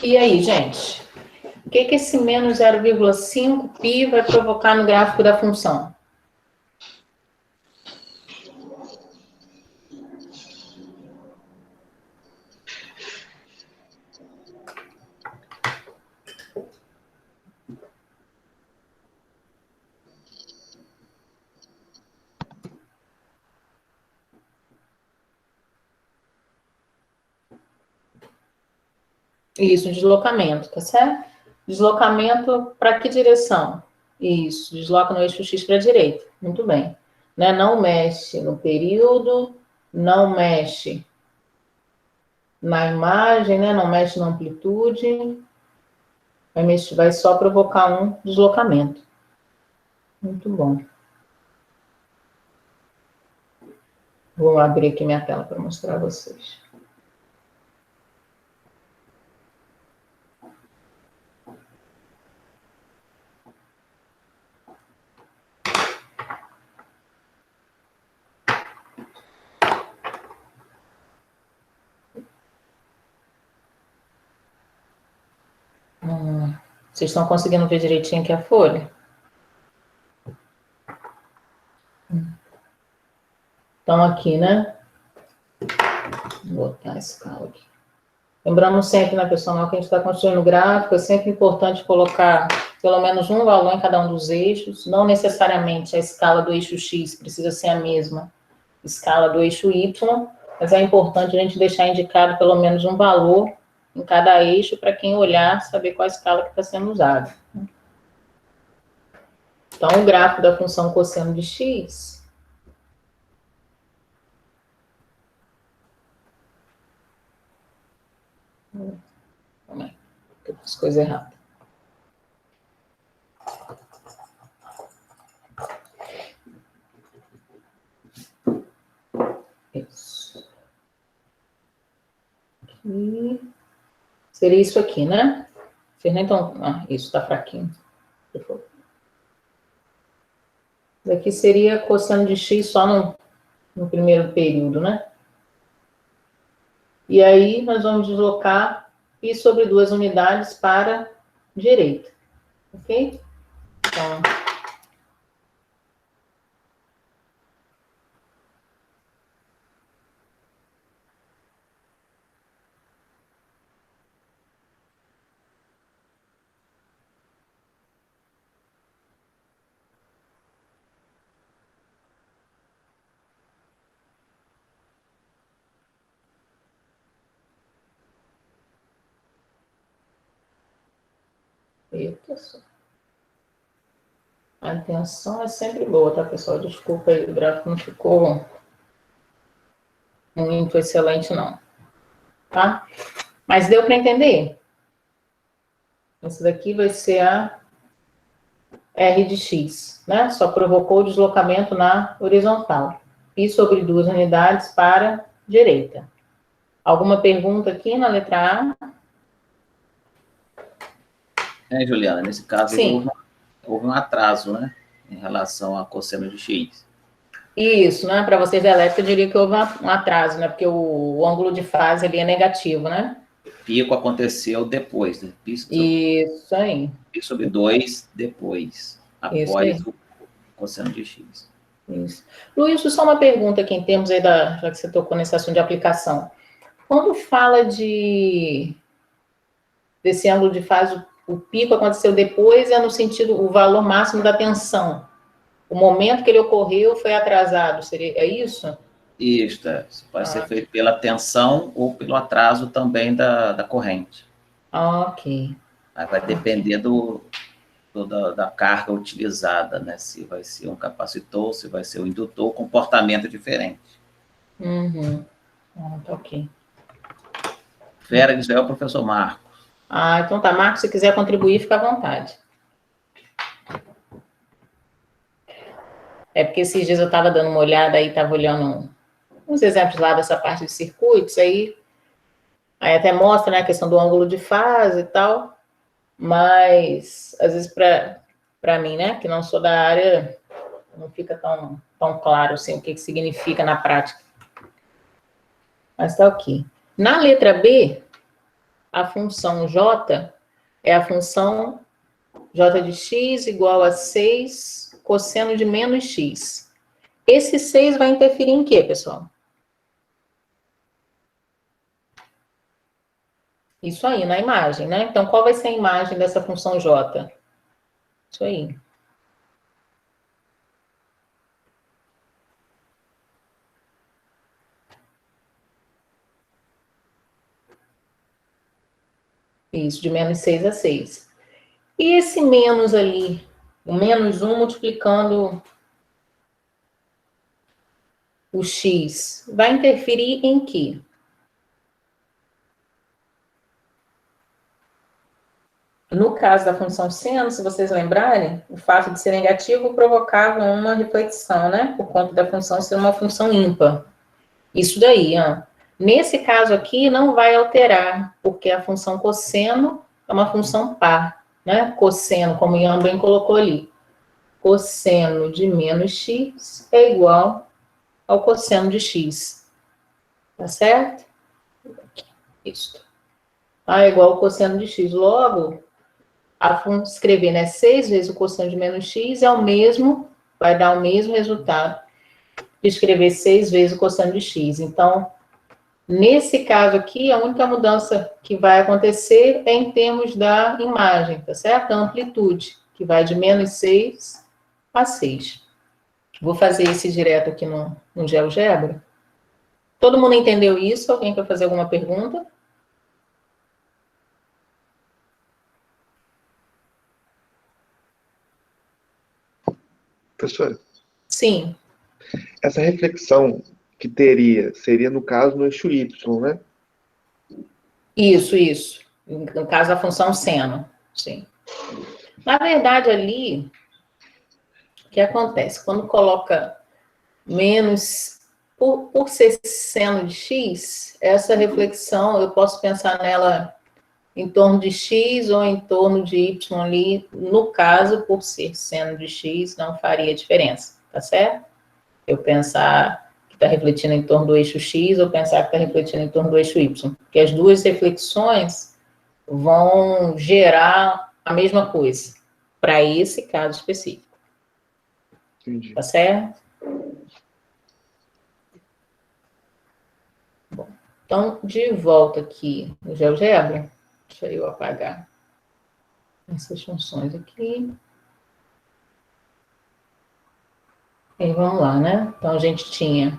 E aí, gente? O que esse menos 0,5 π vai provocar no gráfico da função? Isso, deslocamento, tá certo? Deslocamento para que direção? Isso, desloca no eixo X para a direita. Muito bem. Né? Não mexe no período, não mexe na imagem, né? Não mexe na amplitude. Vai só provocar um deslocamento. Muito bom. Vou abrir aqui minha tela para mostrar a vocês. Vocês estão conseguindo ver direitinho aqui a folha? Então, aqui, né? Vou botar a escala aqui. Lembrando sempre, né, pessoal, que a gente está construindo o gráfico, é sempre importante colocar pelo menos um valor em cada um dos eixos. Não necessariamente a escala do eixo X precisa ser a mesma escala do eixo Y, mas é importante a gente deixar indicado pelo menos um valor em cada eixo para quem olhar saber qual a escala que está sendo usada. Então, o gráfico da função cosseno de x Calma aí, eu fiz coisa errada. Isso. Aqui. Seria isso aqui, né? Então, isso está fraquinho. Por favor. Isso aqui seria cosseno de x só no primeiro período, né? E aí, nós vamos deslocar π sobre 2 unidades para a direita. Ok? Então, eita só. A intenção é sempre boa, tá, pessoal? Desculpa aí, o gráfico não ficou muito excelente, não. Tá? Mas deu para entender? Essa daqui vai ser a R de x, né? Só provocou o deslocamento na horizontal. π sobre 2 unidades para a direita. Alguma pergunta aqui na letra A? Juliana, nesse caso Sim. houve um atraso, né? Em relação a cosseno de x. Isso, né? Para vocês da elétrica, eu diria que houve um atraso, né? Porque o ângulo de fase ali é negativo, né? Pico aconteceu depois, né? Isso aí. Π sobre 2 depois, após o cosseno de x. Isso. Luiz, só uma pergunta aqui em termos aí já que você tocou nesse assunto de aplicação. Quando fala desse ângulo de fase, o pico aconteceu depois, é no sentido, o valor máximo da tensão. O momento que ele ocorreu foi atrasado, é isso? Isso pode ser feito pela tensão ou pelo atraso também da corrente. Ok. Aí vai depender da carga utilizada, né? Se vai ser um capacitor, se vai ser um indutor, comportamento diferente. Uhum. Ok. Félix é o professor Marcos. Então tá. Marcos, se quiser contribuir, fica à vontade. É porque esses dias eu estava dando uma olhada aí, estava olhando uns exemplos lá dessa parte de circuitos, aí até mostra, né, a questão do ângulo de fase e tal, mas às vezes para mim, né, que não sou da área, não fica tão claro assim o que significa na prática. Mas tá ok. Na letra B, a função J é a função J de x igual a 6 cosseno de menos x. Esse 6 vai interferir em quê, pessoal? Isso aí, na imagem, né? Então, qual vai ser a imagem dessa função J? Isso aí. Isso, de menos 6 a 6. E esse menos ali, o menos 1 multiplicando o x, vai interferir em quê? No caso da função seno, se vocês lembrarem, o fato de ser negativo provocava uma reflexão, né? Por conta da função ser uma função ímpar. Isso daí, ó. Nesse caso aqui, não vai alterar, porque a função cosseno é uma função par, né? Cosseno, como o Ian bem colocou ali. Cosseno de menos x é igual ao cosseno de x. Tá certo? Isso. É igual ao cosseno de x. Logo, escrever, né, 6 vezes o cosseno de menos x é o mesmo, vai dar o mesmo resultado de escrever 6 vezes o cosseno de x. Então, nesse caso aqui, a única mudança que vai acontecer é em termos da imagem, tá certo? A amplitude, que vai de menos 6 a 6. Vou fazer esse direto aqui no GeoGebra. Todo mundo entendeu isso? Alguém quer fazer alguma pergunta? Professora, Sim. essa reflexão que seria no caso no eixo Y, né? Isso. No caso, a função seno. Sim. Na verdade, ali, o que acontece? Quando coloca menos, por ser seno de x, essa reflexão, eu posso pensar nela em torno de x ou em torno de y ali. No caso, por ser seno de x, não faria diferença, tá certo? Eu pensar que está refletindo em torno do eixo x ou pensar que está refletindo em torno do eixo y. Porque as duas reflexões vão gerar a mesma coisa, para esse caso específico. Entendi. Tá certo? Bom, então, de volta aqui no GeoGebra, deixa eu apagar essas funções aqui. E vamos lá, né? Então, a gente tinha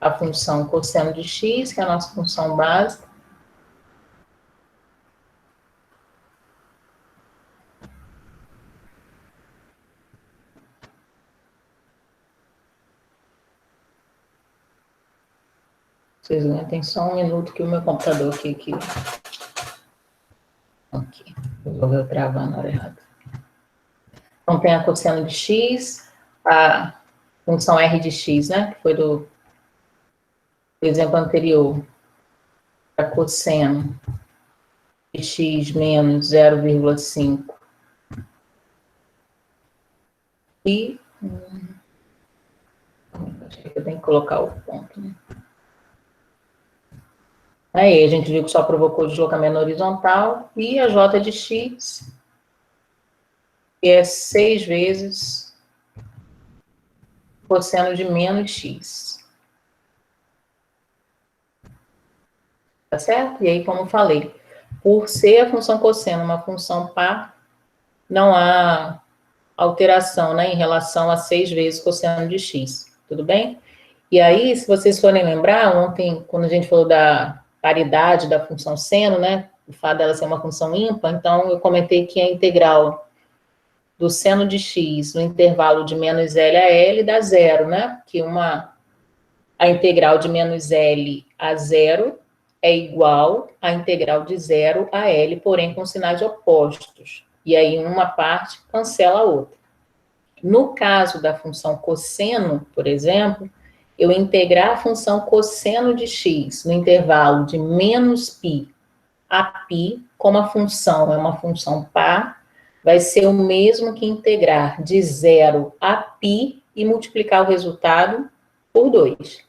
a função cosseno de x, que é a nossa função básica. Vocês aguentem só um minuto que o meu computador aqui resolveu travar na hora errada. Então, tem a cosseno de x, a função r de x, né? Que foi do exemplo anterior. A cosseno de x menos 0,5. E acho que eu tenho que colocar o ponto, né? Aí a gente viu que só provocou deslocamento horizontal, e a j de x, que é 6 vezes cosseno de menos x. Tá certo? E aí, como eu falei, por ser a função cosseno uma função par, não há alteração, né, em relação a 6 vezes cosseno de x. Tudo bem? E aí, se vocês forem lembrar, ontem, quando a gente falou da paridade da função seno, né, o fato dela ser uma função ímpar, então eu comentei que a integral do seno de x no intervalo de menos L a L dá zero, né? Que a integral de menos L a zero é igual à integral de zero a L, porém com sinais opostos. E aí uma parte cancela a outra. No caso da função cosseno, por exemplo, eu integrar a função cosseno de x no intervalo de menos π a π, como a função é uma função par, vai ser o mesmo que integrar de zero a π e multiplicar o resultado por 2.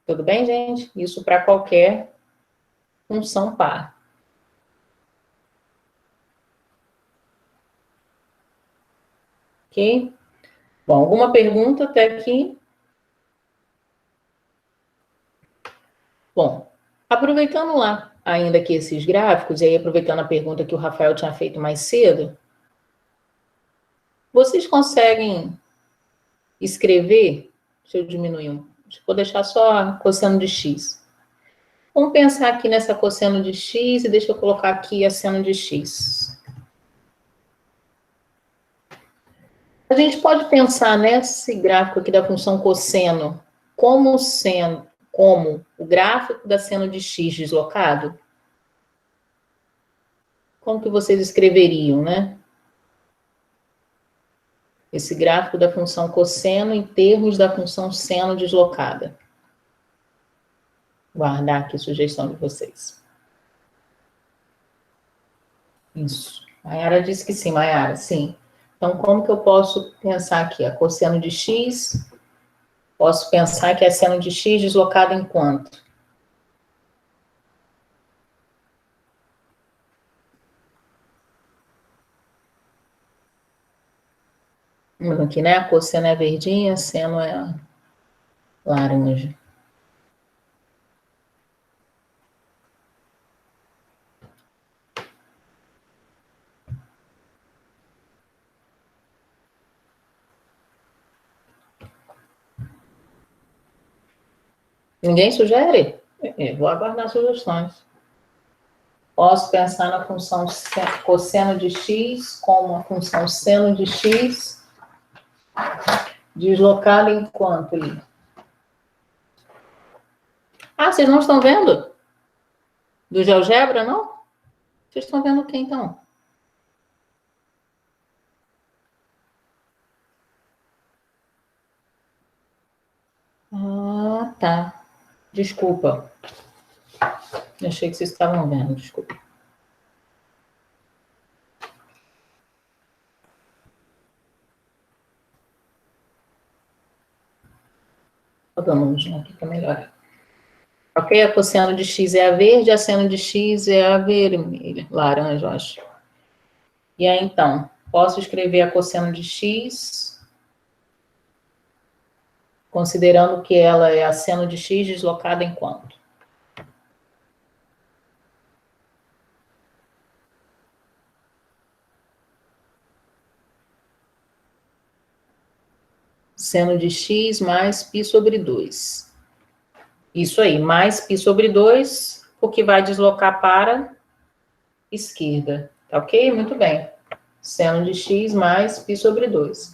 Tudo bem, gente? Isso para qualquer função par. Ok? Bom, alguma pergunta até aqui? Bom, aproveitando lá ainda aqui esses gráficos, e aí aproveitando a pergunta que o Rafael tinha feito mais cedo, vocês conseguem escrever, deixa eu diminuir vou deixar só cosseno de x. Vamos pensar aqui nessa cosseno de x e deixa eu colocar aqui a seno de x. A gente pode pensar nesse gráfico aqui da função cosseno como o gráfico da seno de x deslocado? Como que vocês escreveriam, né? Esse gráfico da função cosseno em termos da função seno deslocada. Guardar aqui a sugestão de vocês. Isso. Maiara disse que sim, Maiara, sim. Então, como que eu posso pensar aqui? A cosseno de x, posso pensar que é seno de x deslocado em quanto? Aqui, né? A cosseno é verdinha, a seno é laranja. Ninguém sugere? Vou aguardar sugestões. Posso pensar na função cosseno de x como a função seno de x deslocada em quanto ali? Ah, vocês não estão vendo? Do GeoGebra, não? Vocês estão vendo o que, então? Ah, tá. Desculpa. Eu achei que vocês estavam vendo, desculpa. Vou dar uma olhadinha aqui para melhorar. Ok? A cosseno de x é a verde, a seno de x é a vermelha, laranja, eu acho. E aí, então, posso escrever a cosseno de x, considerando que ela é a seno de x deslocada em quanto? Seno de x mais π sobre 2. Isso aí, mais π sobre 2, o que vai deslocar para esquerda. Tá ok? Muito bem. Seno de x mais π sobre 2.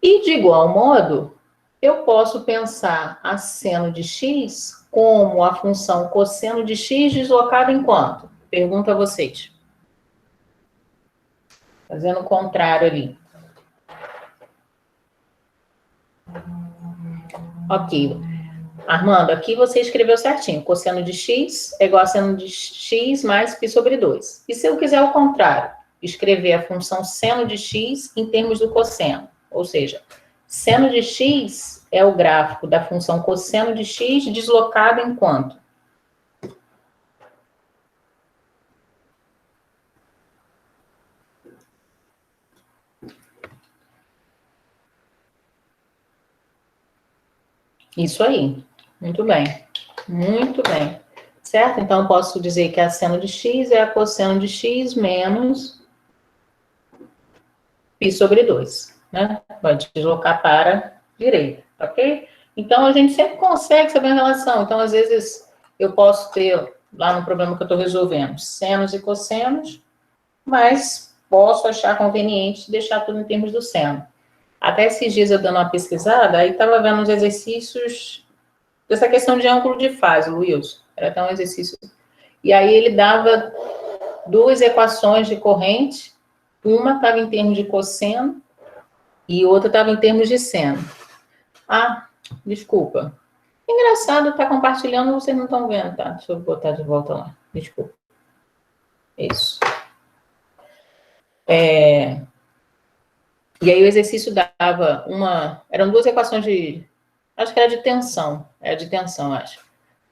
E, de igual modo, eu posso pensar a seno de x como a função cosseno de x deslocada em quanto? Pergunto a vocês. Fazendo o contrário ali. Ok. Armando, aqui você escreveu certinho. Cosseno de x é igual a seno de x mais π sobre 2. E se eu quiser o contrário? Escrever a função seno de x em termos do cosseno. Ou seja, seno de x é o gráfico da função cosseno de x deslocado em quanto? Isso aí. Muito bem. Muito bem. Certo? Então, eu posso dizer que a seno de x é a cosseno de x menos π sobre 2. Né? Vai deslocar para a direita, ok? Então, a gente sempre consegue saber a relação. Então, às vezes, eu posso ter, lá no problema que eu estou resolvendo, senos e cossenos, mas posso achar conveniente deixar tudo em termos do seno. Até esses dias eu dando uma pesquisada, aí estava vendo uns exercícios dessa questão de ângulo de fase, Wilson. Era até um exercício. E aí ele dava duas equações de corrente, uma estava em termos de cosseno e outra estava em termos de seno. Ah, desculpa. Engraçado, tá compartilhando, vocês não estão vendo, tá? Deixa eu botar de volta lá. Desculpa. Isso. E aí o exercício dava eram duas equações acho que era de tensão, acho.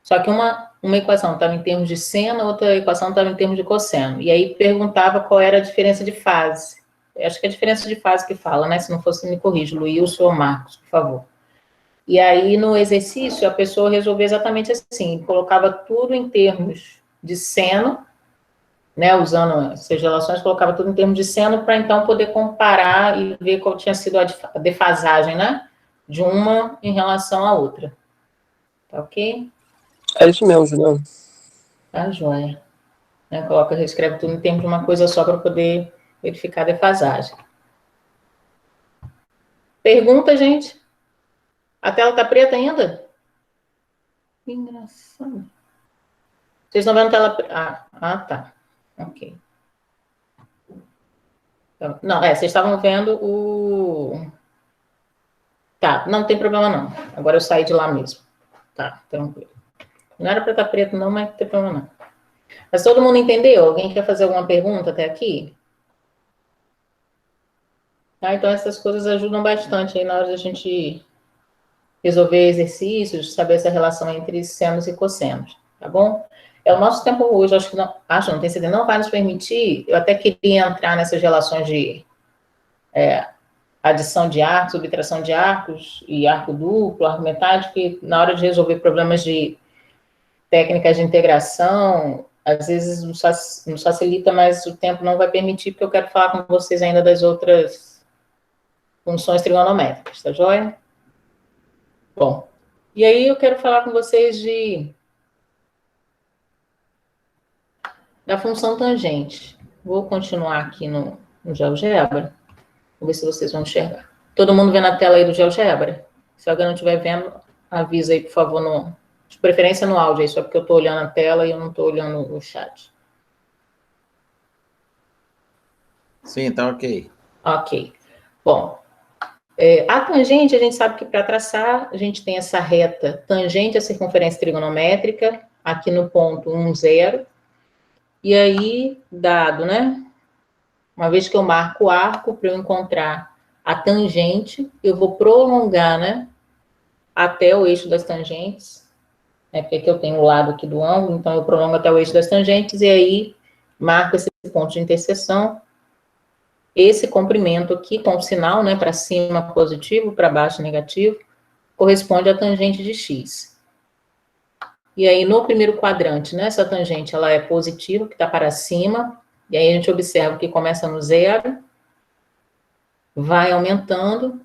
Só que uma equação estava em termos de seno, outra equação estava em termos de cosseno. E aí perguntava qual era a diferença de fase. Eu acho que é a diferença de fase que fala, né? Se não fosse, me corrija, Luilson ou Marcos, por favor. E aí, no exercício, a pessoa resolvia exatamente assim, colocava tudo em termos de seno, né, usando essas relações, colocava tudo em termos de seno para então poder comparar e ver qual tinha sido a defasagem, né, de uma em relação à outra. Tá ok? É isso mesmo, Juliana. Tá joia. Né, escreve tudo em termos de uma coisa só para poder verificar a defasagem. Pergunta, gente? A tela tá preta ainda? Que engraçado. Vocês estão vendo a tela... tá. Ok. Não, vocês estavam vendo o... Tá, não tem problema não. Agora eu saí de lá mesmo. Tá, tranquilo. Não era para estar preto não, mas não tem problema não. Mas todo mundo entendeu? Alguém quer fazer alguma pergunta até aqui? Tá, então essas coisas ajudam bastante aí na hora da gente resolver exercícios, saber essa relação entre senos e cossenos, tá bom? O nosso tempo hoje, não tem certeza, não vai nos permitir, eu até queria entrar nessas relações de adição de arcos, subtração de arcos, e arco duplo, arco metálico, que na hora de resolver problemas de técnicas de integração, às vezes nos facilita, mas o tempo não vai permitir, porque eu quero falar com vocês ainda das outras funções trigonométricas, tá joia? Bom, e aí eu quero falar com vocês da função tangente. Vou continuar aqui no GeoGebra. Vou ver se vocês vão enxergar. Todo mundo vê na tela aí do GeoGebra? Se alguém não estiver vendo, avisa aí, por favor, de preferência no áudio, aí, só porque eu estou olhando a tela e eu não estou olhando o chat. Sim, tá ok. Ok. Bom, a tangente, a gente sabe que para traçar, a gente tem essa reta tangente à circunferência trigonométrica, aqui no ponto 1, 0. E aí, dado, né? Uma vez que eu marco o arco, para eu encontrar a tangente, eu vou prolongar, né? Até o eixo das tangentes, né? Porque aqui eu tenho o lado aqui do ângulo, então eu prolongo até o eixo das tangentes, e aí marco esse ponto de interseção. Esse comprimento aqui, com o sinal, né? Para cima positivo, para baixo negativo, corresponde à tangente de x. E aí, no primeiro quadrante, né, essa tangente, ela é positiva, que está para cima, e aí a gente observa que começa no 0, vai aumentando,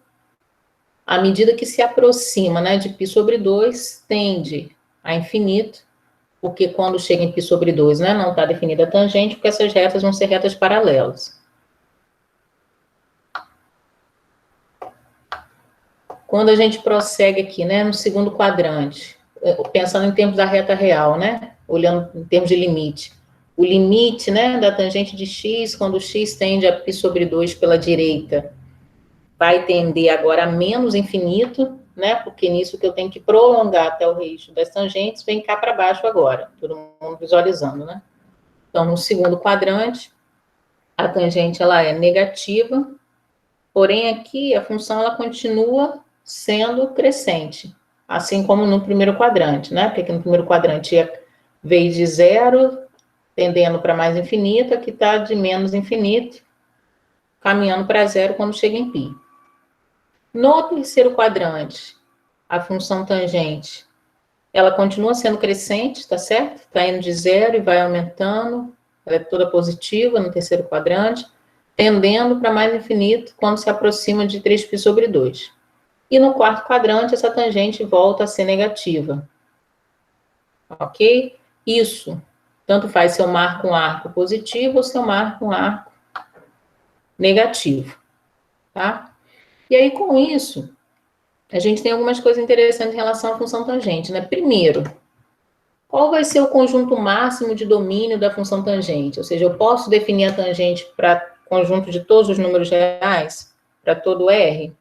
à medida que se aproxima, né, de π sobre 2, tende a infinito, porque quando chega em π sobre 2, né, não está definida a tangente, porque essas retas vão ser retas paralelas. Quando a gente prossegue aqui, né, no segundo quadrante, pensando em termos da reta real, né? Olhando em termos de limite. O limite, né, da tangente de x, quando x tende a π sobre 2 pela direita, vai tender agora a menos infinito, né? Porque nisso que eu tenho que prolongar até o eixo das tangentes, vem cá para baixo agora. Todo mundo visualizando, né? Então, no segundo quadrante, a tangente, ela é negativa, porém aqui a função, ela continua sendo crescente. Assim como no primeiro quadrante, né? Porque no primeiro quadrante veio de 0, tendendo para mais infinito, aqui está de menos infinito, caminhando para 0 quando chega em π. No terceiro quadrante, a função tangente, ela continua sendo crescente, tá certo? Está indo de 0 e vai aumentando, ela é toda positiva no terceiro quadrante, tendendo para mais infinito quando se aproxima de 3π sobre 2. E no quarto quadrante, essa tangente volta a ser negativa. Ok? Isso, tanto faz se eu marco um arco positivo ou se eu marco um arco negativo. Tá? E aí, com isso, a gente tem algumas coisas interessantes em relação à função tangente, né? Primeiro, qual vai ser o conjunto máximo de domínio da função tangente? Ou seja, eu posso definir a tangente para conjunto de todos os números reais? Para todo R?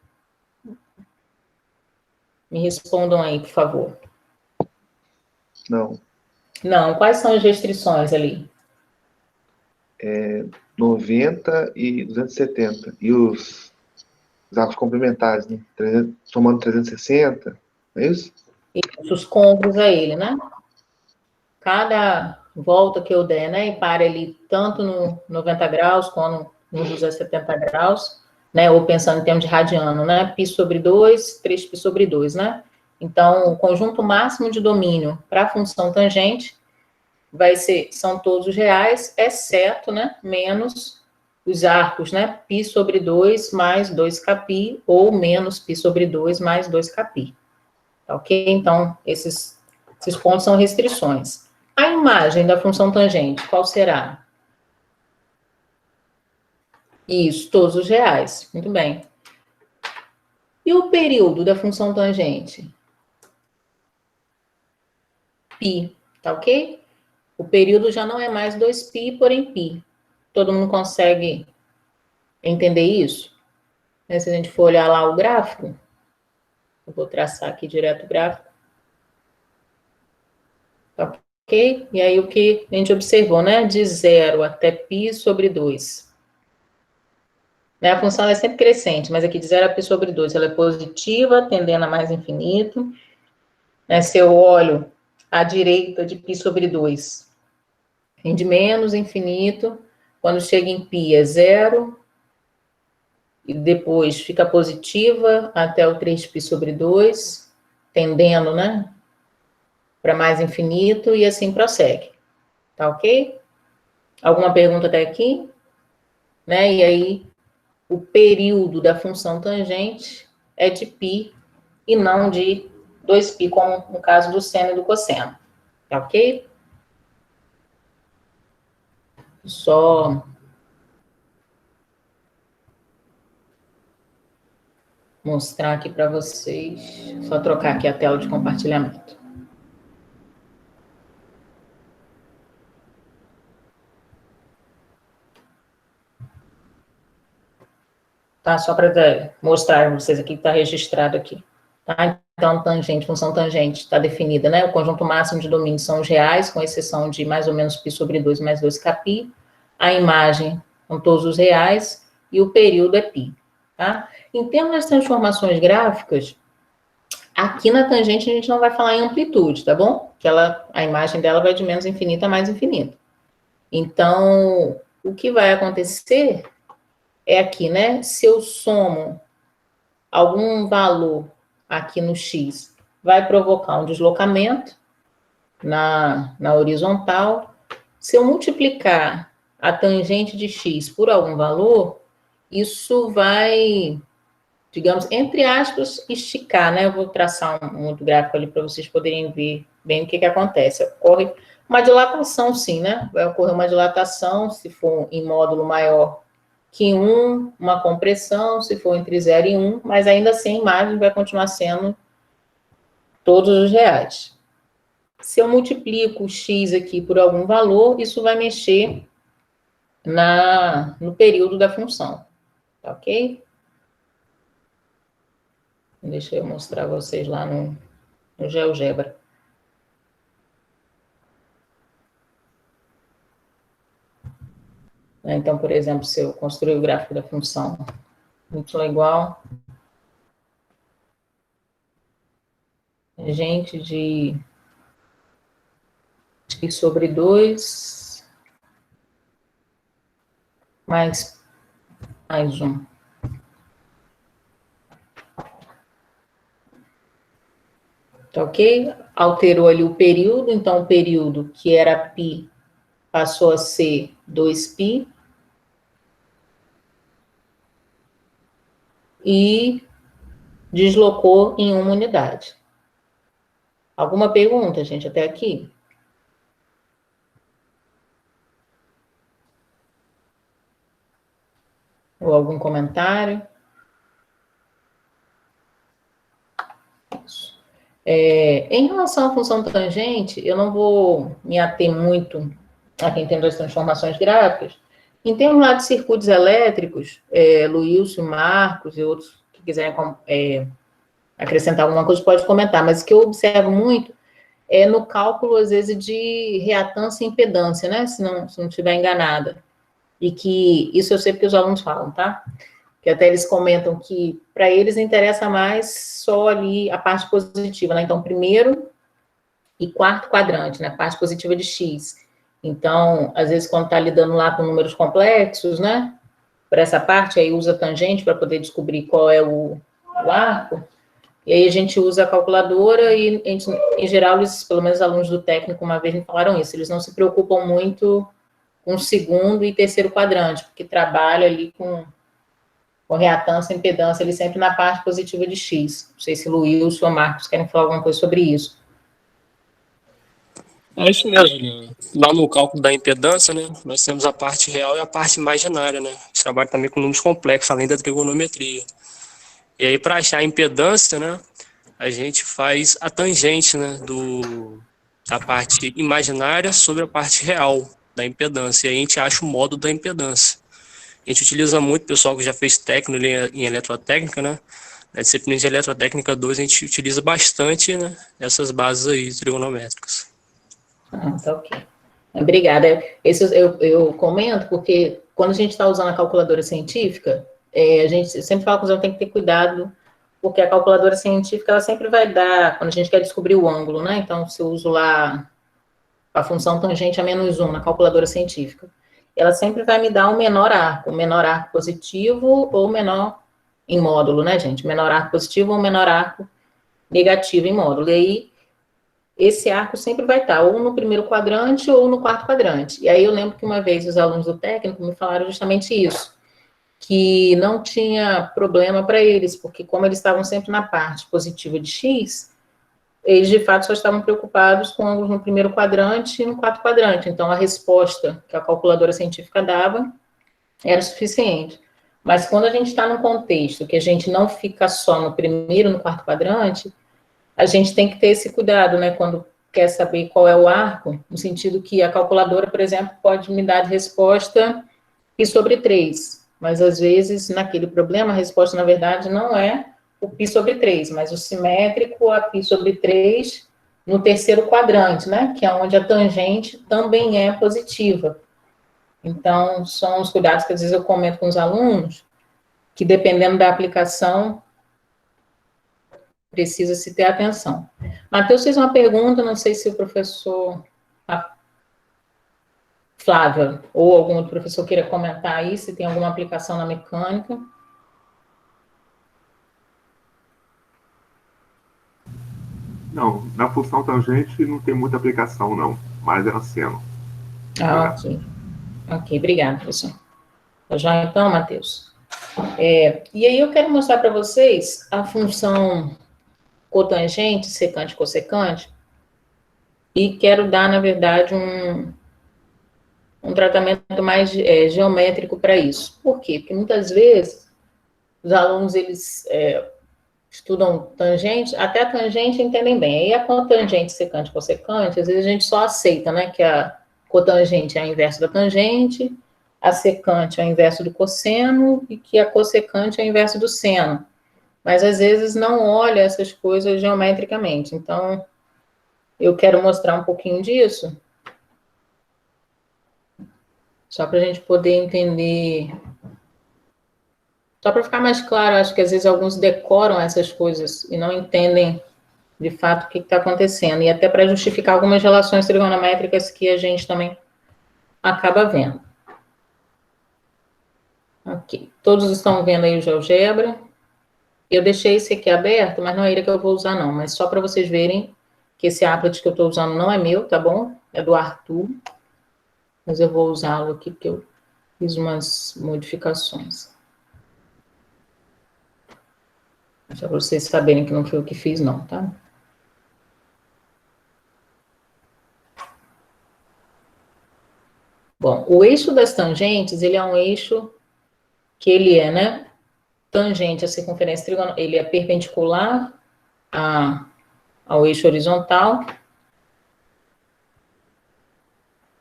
Me respondam aí, por favor. Não. Não. Quais são as restrições ali? 90 e 270. E os arcos complementares, né? Somando 360, é isso? Os côncavos a ele, né? Cada volta que eu der, né? E para ali tanto no 90 graus quanto no 270 graus, né? Ou pensando em termos de radiano, né? Π sobre 2, 3π sobre 2, né? Então, o conjunto máximo de domínio para a função tangente são todos os reais, exceto, né? Menos os arcos, né? Π sobre 2 mais 2kπ, ou menos π sobre 2 mais 2kπ. Ok? Então, esses pontos são restrições. A imagem da função tangente, qual será? Isso, todos os reais. Muito bem. E o período da função tangente? Π, tá ok? O período já não é mais 2π, porém π. Todo mundo consegue entender isso? Se a gente for olhar lá o gráfico, eu vou traçar aqui direto o gráfico. Tá ok? E aí o que a gente observou, né? De 0 até π sobre 2. Né? A função é sempre crescente, mas aqui de 0 a π sobre 2, ela é positiva, tendendo a mais infinito. Né? Se eu olho à direita de π sobre 2, vem de menos infinito. Quando chega em π é 0. E depois fica positiva até o 3π sobre 2, tendendo, né? Para mais infinito, e assim prossegue. Tá ok? Alguma pergunta até aqui? Né? E aí, o período da função tangente é de π e não de 2π, como no caso do seno e do cosseno. Tá ok? Só mostrar aqui para vocês. Só trocar aqui a tela de compartilhamento. Tá? Só para mostrar para vocês aqui que está registrado aqui. Tá? Então, tangente, função tangente está definida, né? O conjunto máximo de domínios são os reais, com exceção de mais ou menos π sobre 2 mais 2kπ. A imagem são todos os reais e o período é π. Tá? Em termos das transformações gráficas, aqui na tangente a gente não vai falar em amplitude, tá bom? Que a imagem dela vai de menos infinito a mais infinito. Então, o que vai acontecer é aqui, né? Se eu somo algum valor aqui no x, vai provocar um deslocamento na horizontal. Se eu multiplicar a tangente de x por algum valor, isso vai, digamos, entre aspas, esticar, né? Eu vou traçar um outro gráfico ali para vocês poderem ver bem o que acontece. Ocorre uma dilatação, sim, né? Vai ocorrer uma dilatação, se for em módulo maior que 1, uma compressão, se for entre 0 e 1, mas ainda assim a imagem vai continuar sendo todos os reais. Se eu multiplico o x aqui por algum valor, isso vai mexer no período da função, tá ok? Deixa eu mostrar a vocês lá no GeoGebra. Então, por exemplo, se eu construir o gráfico da função y igual tangente de x sobre 2 mais 1. Tá ok? Alterou ali o período, então o período que era π passou a ser 2π. E deslocou em uma unidade. Alguma pergunta, gente, até aqui? Ou algum comentário? Isso. Em relação à função tangente, eu não vou me ater muito a quem tem das transformações gráficas. Em termos lá de circuitos elétricos, Luilson, Marcos e outros que quiserem acrescentar alguma coisa, pode comentar, mas o que eu observo muito é no cálculo, às vezes, de reatância e impedância, né? Se não estiver enganada. E que isso eu sei porque os alunos falam, tá? Que até eles comentam que para eles interessa mais só ali a parte positiva, né? Então, primeiro e quarto quadrante, né? Parte positiva de X. Então, às vezes, quando está lidando lá com números complexos, né? Para essa parte, aí usa tangente para poder descobrir qual é o arco. E aí a gente usa a calculadora e, em geral, eles, pelo menos alunos do técnico, uma vez me falaram isso, eles não se preocupam muito com o segundo e terceiro quadrante, porque trabalha ali com reatância e impedância, ali sempre na parte positiva de X. Não sei se Luiz ou Marcos querem falar alguma coisa sobre isso. É isso mesmo. Lá no cálculo da impedância, né, nós temos a parte real e a parte imaginária, né? A gente trabalha também com números complexos, além da trigonometria. E aí, para achar a impedância, né, a gente faz a tangente, né, da parte imaginária sobre a parte real da impedância. E aí a gente acha o módulo da impedância. A gente utiliza muito, pessoal que já fez técnico em eletrotécnica, né? Na disciplina de eletrotécnica 2, a gente utiliza bastante, né, essas bases aí trigonométricas. Tá ok. Obrigada. Esse eu comento porque quando a gente está usando a calculadora científica, a gente sempre fala que os alunos têm que ter cuidado, porque a calculadora científica ela sempre vai dar, quando a gente quer descobrir o ângulo, né? Então, se eu uso lá a função tangente a -1 na calculadora científica, ela sempre vai me dar o menor arco positivo ou menor em módulo, né, gente? Menor arco positivo ou menor arco negativo em módulo. E aí, esse arco sempre vai estar ou no primeiro quadrante ou no quarto quadrante. E aí eu lembro que uma vez os alunos do técnico me falaram justamente isso, que não tinha problema para eles, porque como eles estavam sempre na parte positiva de X, eles de fato só estavam preocupados com ângulos no primeiro quadrante e no quarto quadrante. Então a resposta que a calculadora científica dava era suficiente. Mas quando a gente está num contexto que a gente não fica só no primeiro e no quarto quadrante, a gente tem que ter esse cuidado, né, quando quer saber qual é o arco, no sentido que a calculadora, por exemplo, pode me dar de resposta π sobre 3, mas às vezes, naquele problema, a resposta, na verdade, não é o π sobre 3, mas o simétrico a π sobre 3 no terceiro quadrante, né, que é onde a tangente também é positiva. Então, são os cuidados que às vezes eu comento com os alunos, que dependendo da aplicação, precisa se ter atenção. Matheus fez uma pergunta, não sei se o professor Flávia ou algum outro professor queira comentar aí, se tem alguma aplicação na mecânica. Não, na função tangente não tem muita aplicação, não, mas é no seno. Ok. Ok, obrigada, professor. Já então, Matheus. E aí eu quero mostrar para vocês a função cotangente, secante, cossecante, e quero dar, na verdade, um tratamento mais geométrico para isso. Por quê? Porque muitas vezes os alunos, eles estudam tangente, até a tangente entendem bem. Aí a cotangente, secante, cossecante, às vezes a gente só aceita, né, que a cotangente é a inverso da tangente, a secante é o inverso do cosseno e que a cossecante é o inverso do seno. Mas às vezes não olha essas coisas geometricamente. Então, eu quero mostrar um pouquinho disso, só para a gente poder entender. Só para ficar mais claro, acho que às vezes alguns decoram essas coisas e não entendem de fato o que está acontecendo. E até para justificar algumas relações trigonométricas que a gente também acaba vendo. Ok. Todos estão vendo aí o GeoGebra. Eu deixei esse aqui aberto, mas não é ele que eu vou usar, não. Mas só para vocês verem que esse applet que eu estou usando não é meu, tá bom? É do Arthur. Mas eu vou usá-lo aqui porque eu fiz umas modificações. Só para vocês saberem que não foi eu que fiz, não, tá? Bom, o eixo das tangentes, ele é um eixo que ele é, né, tangente à circunferência trigonal, ele é perpendicular ao eixo horizontal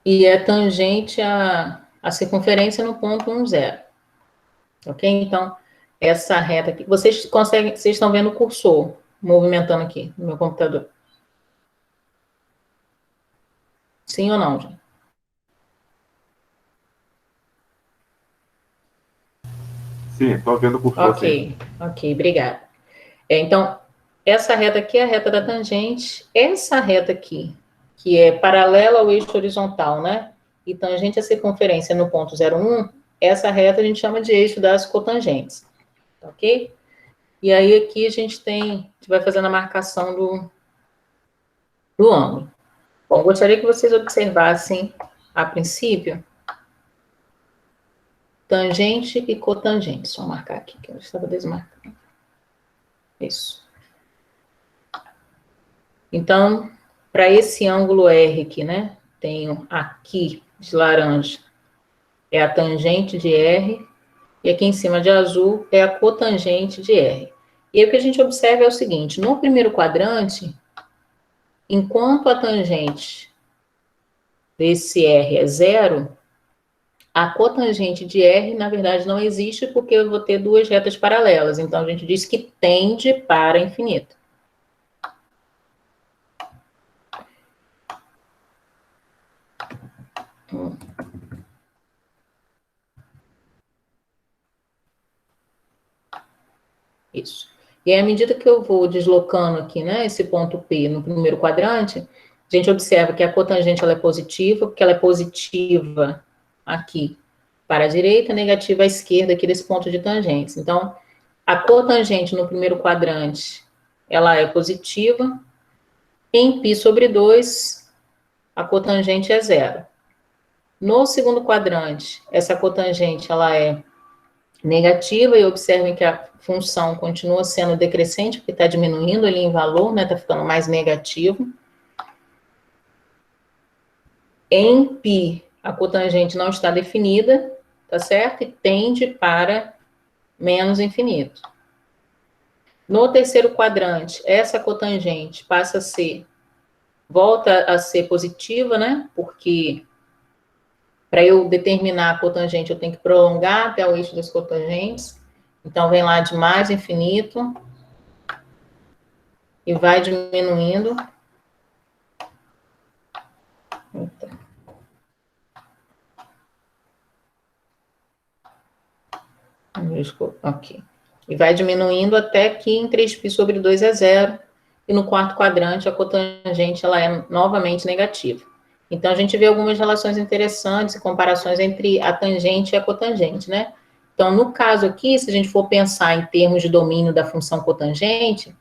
e é tangente à circunferência no ponto 1, 0. Ok? Então, essa reta aqui, vocês estão vendo o cursor movimentando aqui no meu computador? Sim ou não, gente? Sim, estou vendo o cursor, sim. Ok, obrigada. Então, essa reta aqui é a reta da tangente, essa reta aqui, que é paralela ao eixo horizontal, né? E tangente à circunferência no ponto 0,1, essa reta a gente chama de eixo das cotangentes, ok? E aí aqui a gente vai fazendo a marcação do ângulo. Bom, gostaria que vocês observassem, a princípio, tangente e cotangente. Só marcar aqui, que eu estava desmarcando. Isso. Então, para esse ângulo R aqui, né? Tenho aqui, de laranja, é a tangente de R, e aqui em cima de azul é a cotangente de R. E aí o que a gente observa é o seguinte, no primeiro quadrante, enquanto a tangente desse R é 0, a cotangente de R, na verdade, não existe porque eu vou ter duas retas paralelas. Então, a gente diz que tende para infinito. Isso. E aí, à medida que eu vou deslocando aqui, né, esse ponto P no primeiro quadrante, a gente observa que a cotangente ela é positiva, porque ela é positiva aqui para a direita, negativa à esquerda aqui desse ponto de tangentes. Então, a cotangente no primeiro quadrante, ela é positiva. Em π sobre 2, a cotangente é 0. No segundo quadrante, essa cotangente ela é negativa, e observem que a função continua sendo decrescente, porque está diminuindo ali em valor, né? Está ficando mais negativo. Em π, a cotangente não está definida, tá certo? E tende para menos infinito. No terceiro quadrante, essa cotangente volta a ser positiva, né? Porque para eu determinar a cotangente, eu tenho que prolongar até o eixo das cotangentes. Então, vem lá de mais infinito e vai diminuindo. Eita. Ok. E vai diminuindo até que em 3π sobre 2 é 0. E no quarto quadrante, a cotangente ela é novamente negativa. Então, a gente vê algumas relações interessantes e comparações entre a tangente e a cotangente, né? Então, no caso aqui, se a gente for pensar em termos de domínio da função cotangente,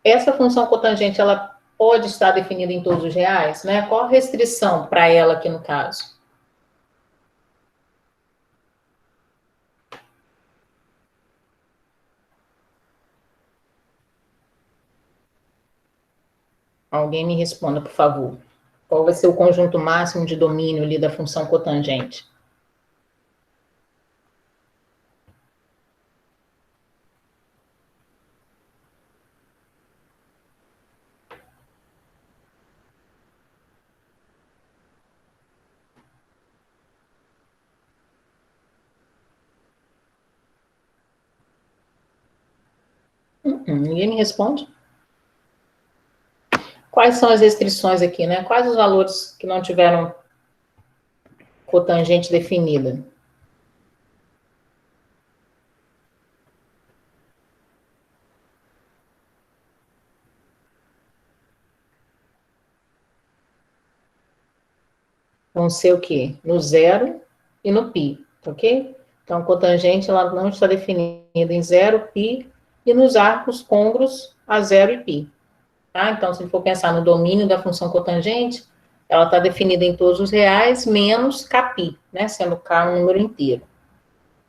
essa função cotangente, ela pode estar definida em todos os reais, né? Qual a restrição para ela aqui no caso? Alguém me responda, por favor. Qual vai ser o conjunto máximo de domínio ali da função cotangente? Ninguém me responde. Quais são as restrições aqui, né? Quais os valores que não tiveram cotangente definida? Vão ser o quê? No 0 e no π, ok? Então, a cotangente ela não está definida em 0, π, e nos arcos côngruos a 0 e π. Tá? Então, se a gente for pensar no domínio da função cotangente, ela está definida em todos os reais, menos kπ, né? Sendo k um número inteiro.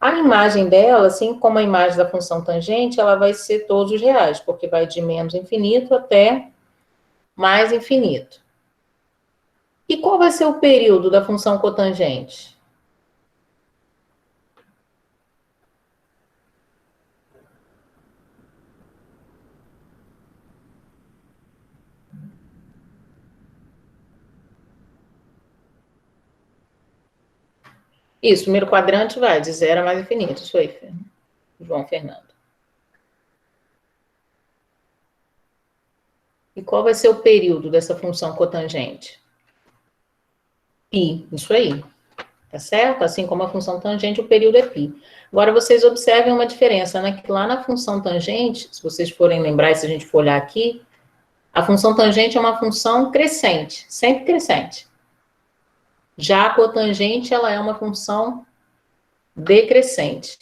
A imagem dela, assim como a imagem da função tangente, ela vai ser todos os reais, porque vai de menos infinito até mais infinito. E qual vai ser o período da função cotangente? Isso, o primeiro quadrante vai de 0 a mais infinito. Isso aí, João Fernando. E qual vai ser o período dessa função cotangente? Π, isso aí. Tá certo? Assim como a função tangente, o período é π. Agora, vocês observem uma diferença, né? Que lá na função tangente, se vocês forem lembrar, e se a gente for olhar aqui, a função tangente é uma função crescente, sempre crescente. Já a cotangente, ela é uma função decrescente.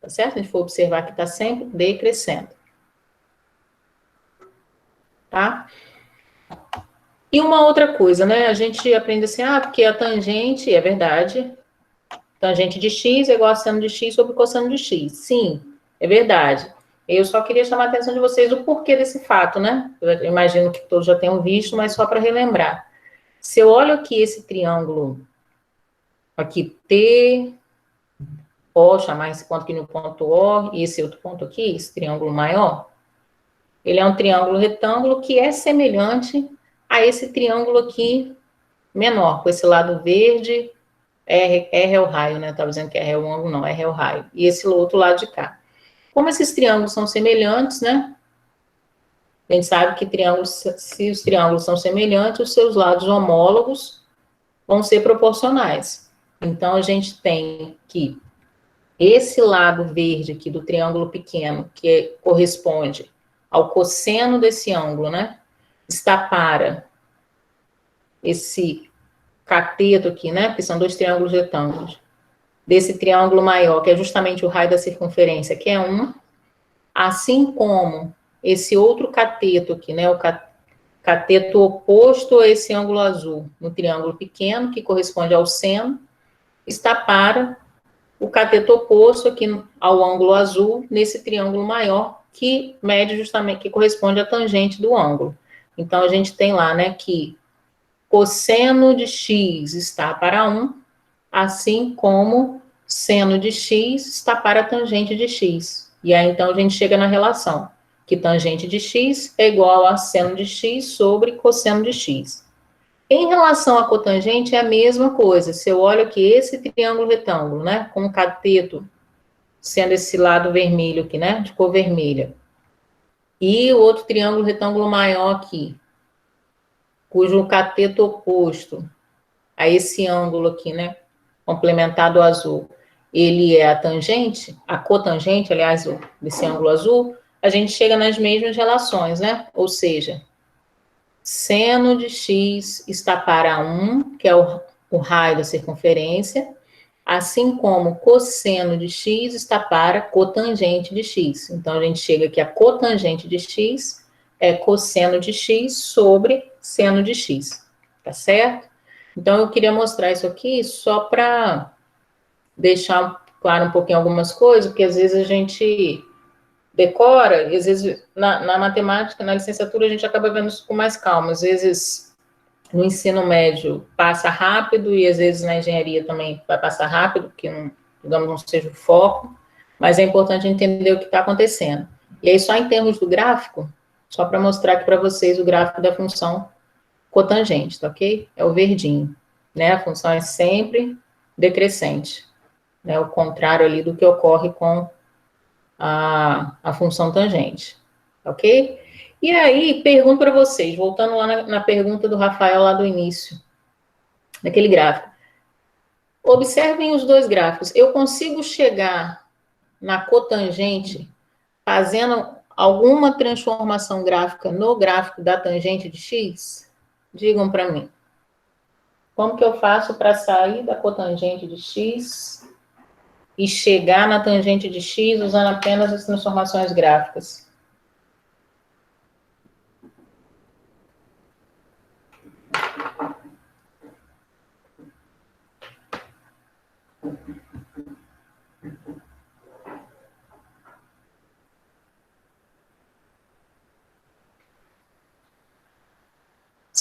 Tá certo? Se a gente for observar que está sempre decrescendo. Tá? E uma outra coisa, né? A gente aprende assim, porque a tangente, é verdade, tangente de x é igual a seno de x sobre cosseno de x. Sim, é verdade. Eu só queria chamar a atenção de vocês o porquê desse fato, né? Eu imagino que todos já tenham visto, mas só para relembrar. Se eu olho aqui esse triângulo, aqui T, O, chamar esse ponto aqui no ponto O, e esse outro ponto aqui, esse triângulo maior, ele é um triângulo retângulo que é semelhante a esse triângulo aqui menor, com esse lado verde, R é o raio, né? Eu estava dizendo que R é o ângulo, não, R é o raio. E esse outro lado de cá. Como esses triângulos são semelhantes, né? A gente sabe que triângulos, se os triângulos são semelhantes, os seus lados homólogos vão ser proporcionais. Então, a gente tem que esse lado verde aqui do triângulo pequeno, que corresponde ao cosseno desse ângulo, né? Está para esse cateto aqui, né? Porque são dois triângulos retângulos. Desse triângulo maior, que é justamente o raio da circunferência, que é 1, assim como esse outro cateto aqui, né? O cateto oposto a esse ângulo azul, no triângulo pequeno, que corresponde ao seno, está para o cateto oposto aqui ao ângulo azul, nesse triângulo maior, que mede justamente, que corresponde à tangente do ângulo. Então, a gente tem lá, né, que cosseno de x está para 1, assim como seno de x está para a tangente de x. E aí, então, a gente chega na relação, que tangente de x é igual a seno de x sobre cosseno de x. Em relação à cotangente, é a mesma coisa. Se eu olho aqui esse triângulo retângulo, né, com o cateto sendo esse lado vermelho aqui, né, de cor vermelha, e o outro triângulo retângulo maior aqui, cujo cateto oposto a esse ângulo aqui, né, complementado azul, ele é a tangente, a cotangente, aliás, desse ângulo azul, a gente chega nas mesmas relações, né? Ou seja, seno de x está para 1, que é o raio da circunferência, assim como cosseno de x está para cotangente de x. Então, a gente chega que a cotangente de x é cosseno de x sobre seno de x, tá certo? Então, eu queria mostrar isso aqui só para deixar claro um pouquinho algumas coisas, porque às vezes a gente decora, e às vezes na matemática, na licenciatura, a gente acaba vendo isso com mais calma. Às vezes no ensino médio passa rápido e às vezes na engenharia também vai passar rápido, porque não, digamos, não seja o foco, mas é importante entender o que está acontecendo. E aí, só em termos do gráfico, só para mostrar aqui para vocês o gráfico da função cotangente, tá ok? É o verdinho, né? A função é sempre decrescente, né? O contrário ali do que ocorre com a função tangente, ok? E aí, pergunto para vocês, voltando lá na pergunta do Rafael lá do início, daquele gráfico. Observem os dois gráficos. Eu consigo chegar na cotangente fazendo alguma transformação gráfica no gráfico da tangente de x? Digam para mim. Como que eu faço para sair da cotangente de x e chegar na tangente de x usando apenas as transformações gráficas?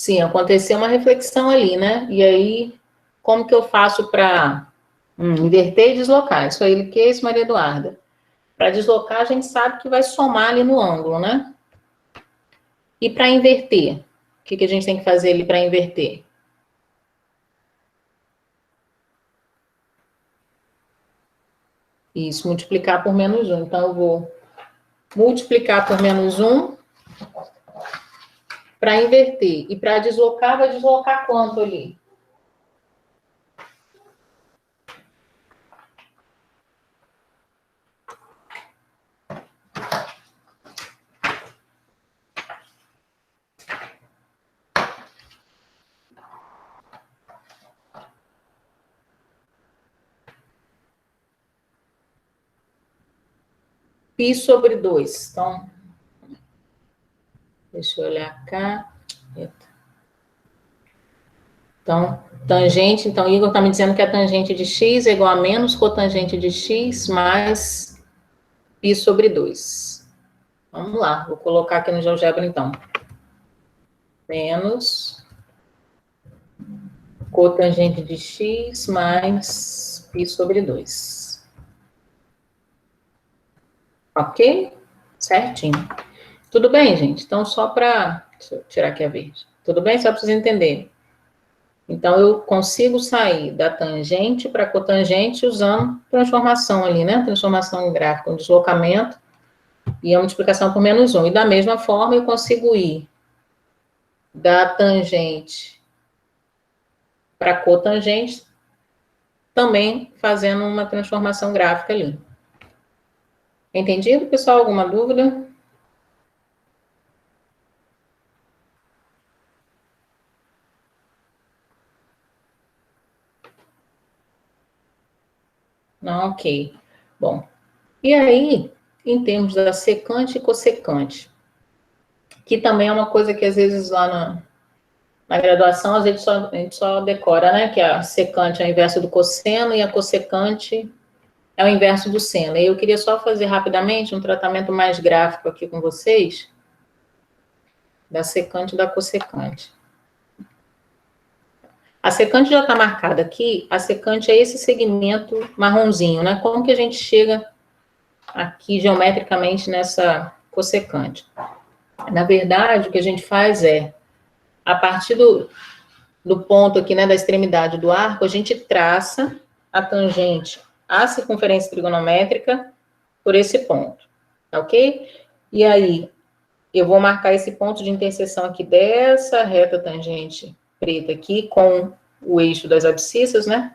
Sim, aconteceu uma reflexão ali, né? E aí, como que eu faço para inverter e deslocar? Isso aí, ele que é isso, Maria Eduarda. Para deslocar, a gente sabe que vai somar ali no ângulo, né? E para inverter? O que a gente tem que fazer ali para inverter? Isso, multiplicar por menos 1. Então, eu vou multiplicar por menos 1 para inverter. E para deslocar, vai deslocar quanto ali? Π sobre 2. Então, deixa eu olhar cá. Então, tangente, então, Igor está me dizendo que a tangente de x é igual a menos cotangente de x mais π sobre 2. Vamos lá, vou colocar aqui no GeoGebra, então. Menos cotangente de x mais π sobre 2. Ok? Certinho. Tudo bem, gente? Então, só para... Deixa eu tirar aqui a verde. Tudo bem? Só para vocês entenderem. Então, eu consigo sair da tangente para cotangente usando transformação ali, né? Transformação gráfica, um deslocamento e a multiplicação por menos 1. E da mesma forma, eu consigo ir da tangente para cotangente, também fazendo uma transformação gráfica ali. Entendido, pessoal? Alguma dúvida? Não, ok. Bom, e aí, em termos da secante e cossecante, que também é uma coisa que às vezes lá na graduação a gente só decora, né? Que a secante é o inverso do cosseno e a cossecante é o inverso do seno. E eu queria só fazer rapidamente um tratamento mais gráfico aqui com vocês da secante e da cossecante. A secante já está marcada aqui, a secante é esse segmento marronzinho, né? Como que a gente chega aqui geometricamente nessa cossecante? Na verdade, o que a gente faz é, a partir do ponto aqui, né, da extremidade do arco, a gente traça a tangente à circunferência trigonométrica por esse ponto, tá ok? E aí, eu vou marcar esse ponto de interseção aqui dessa reta tangente preta aqui com o eixo das abscissas, né?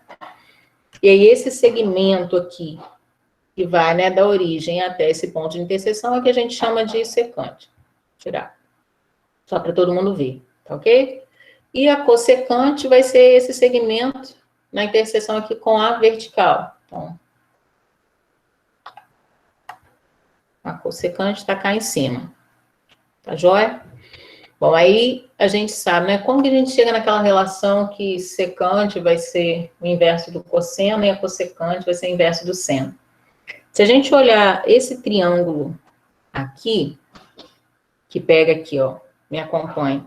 E aí, esse segmento aqui, que vai, né, da origem até esse ponto de interseção, é que a gente chama de secante. Vou tirar. Só para todo mundo ver, tá ok? E a cossecante vai ser esse segmento na interseção aqui com a vertical. Então, a cossecante está cá em cima. Tá joia? Bom, aí a gente sabe, né? Como que a gente chega naquela relação que secante vai ser o inverso do cosseno e a cossecante vai ser o inverso do seno? Se a gente olhar esse triângulo aqui, que pega aqui, ó, me acompanhe.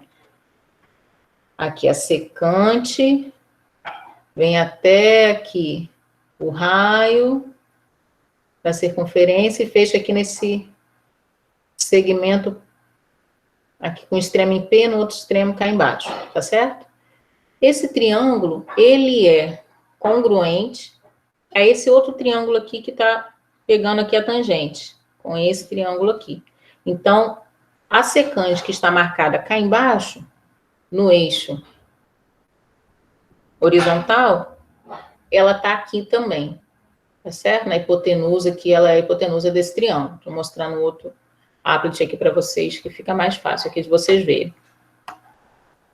Aqui a secante, vem até aqui o raio da circunferência e fecha aqui nesse segmento aqui com o extremo em P, no outro extremo cá embaixo, tá certo? Esse triângulo, ele é congruente a esse outro triângulo aqui que tá pegando aqui a tangente, com esse triângulo aqui. Então, a secante que está marcada cá embaixo, no eixo horizontal, ela tá aqui também, tá certo? Na hipotenusa, que ela é a hipotenusa desse triângulo. Estou mostrando outro Applet aqui para vocês, que fica mais fácil aqui de vocês verem.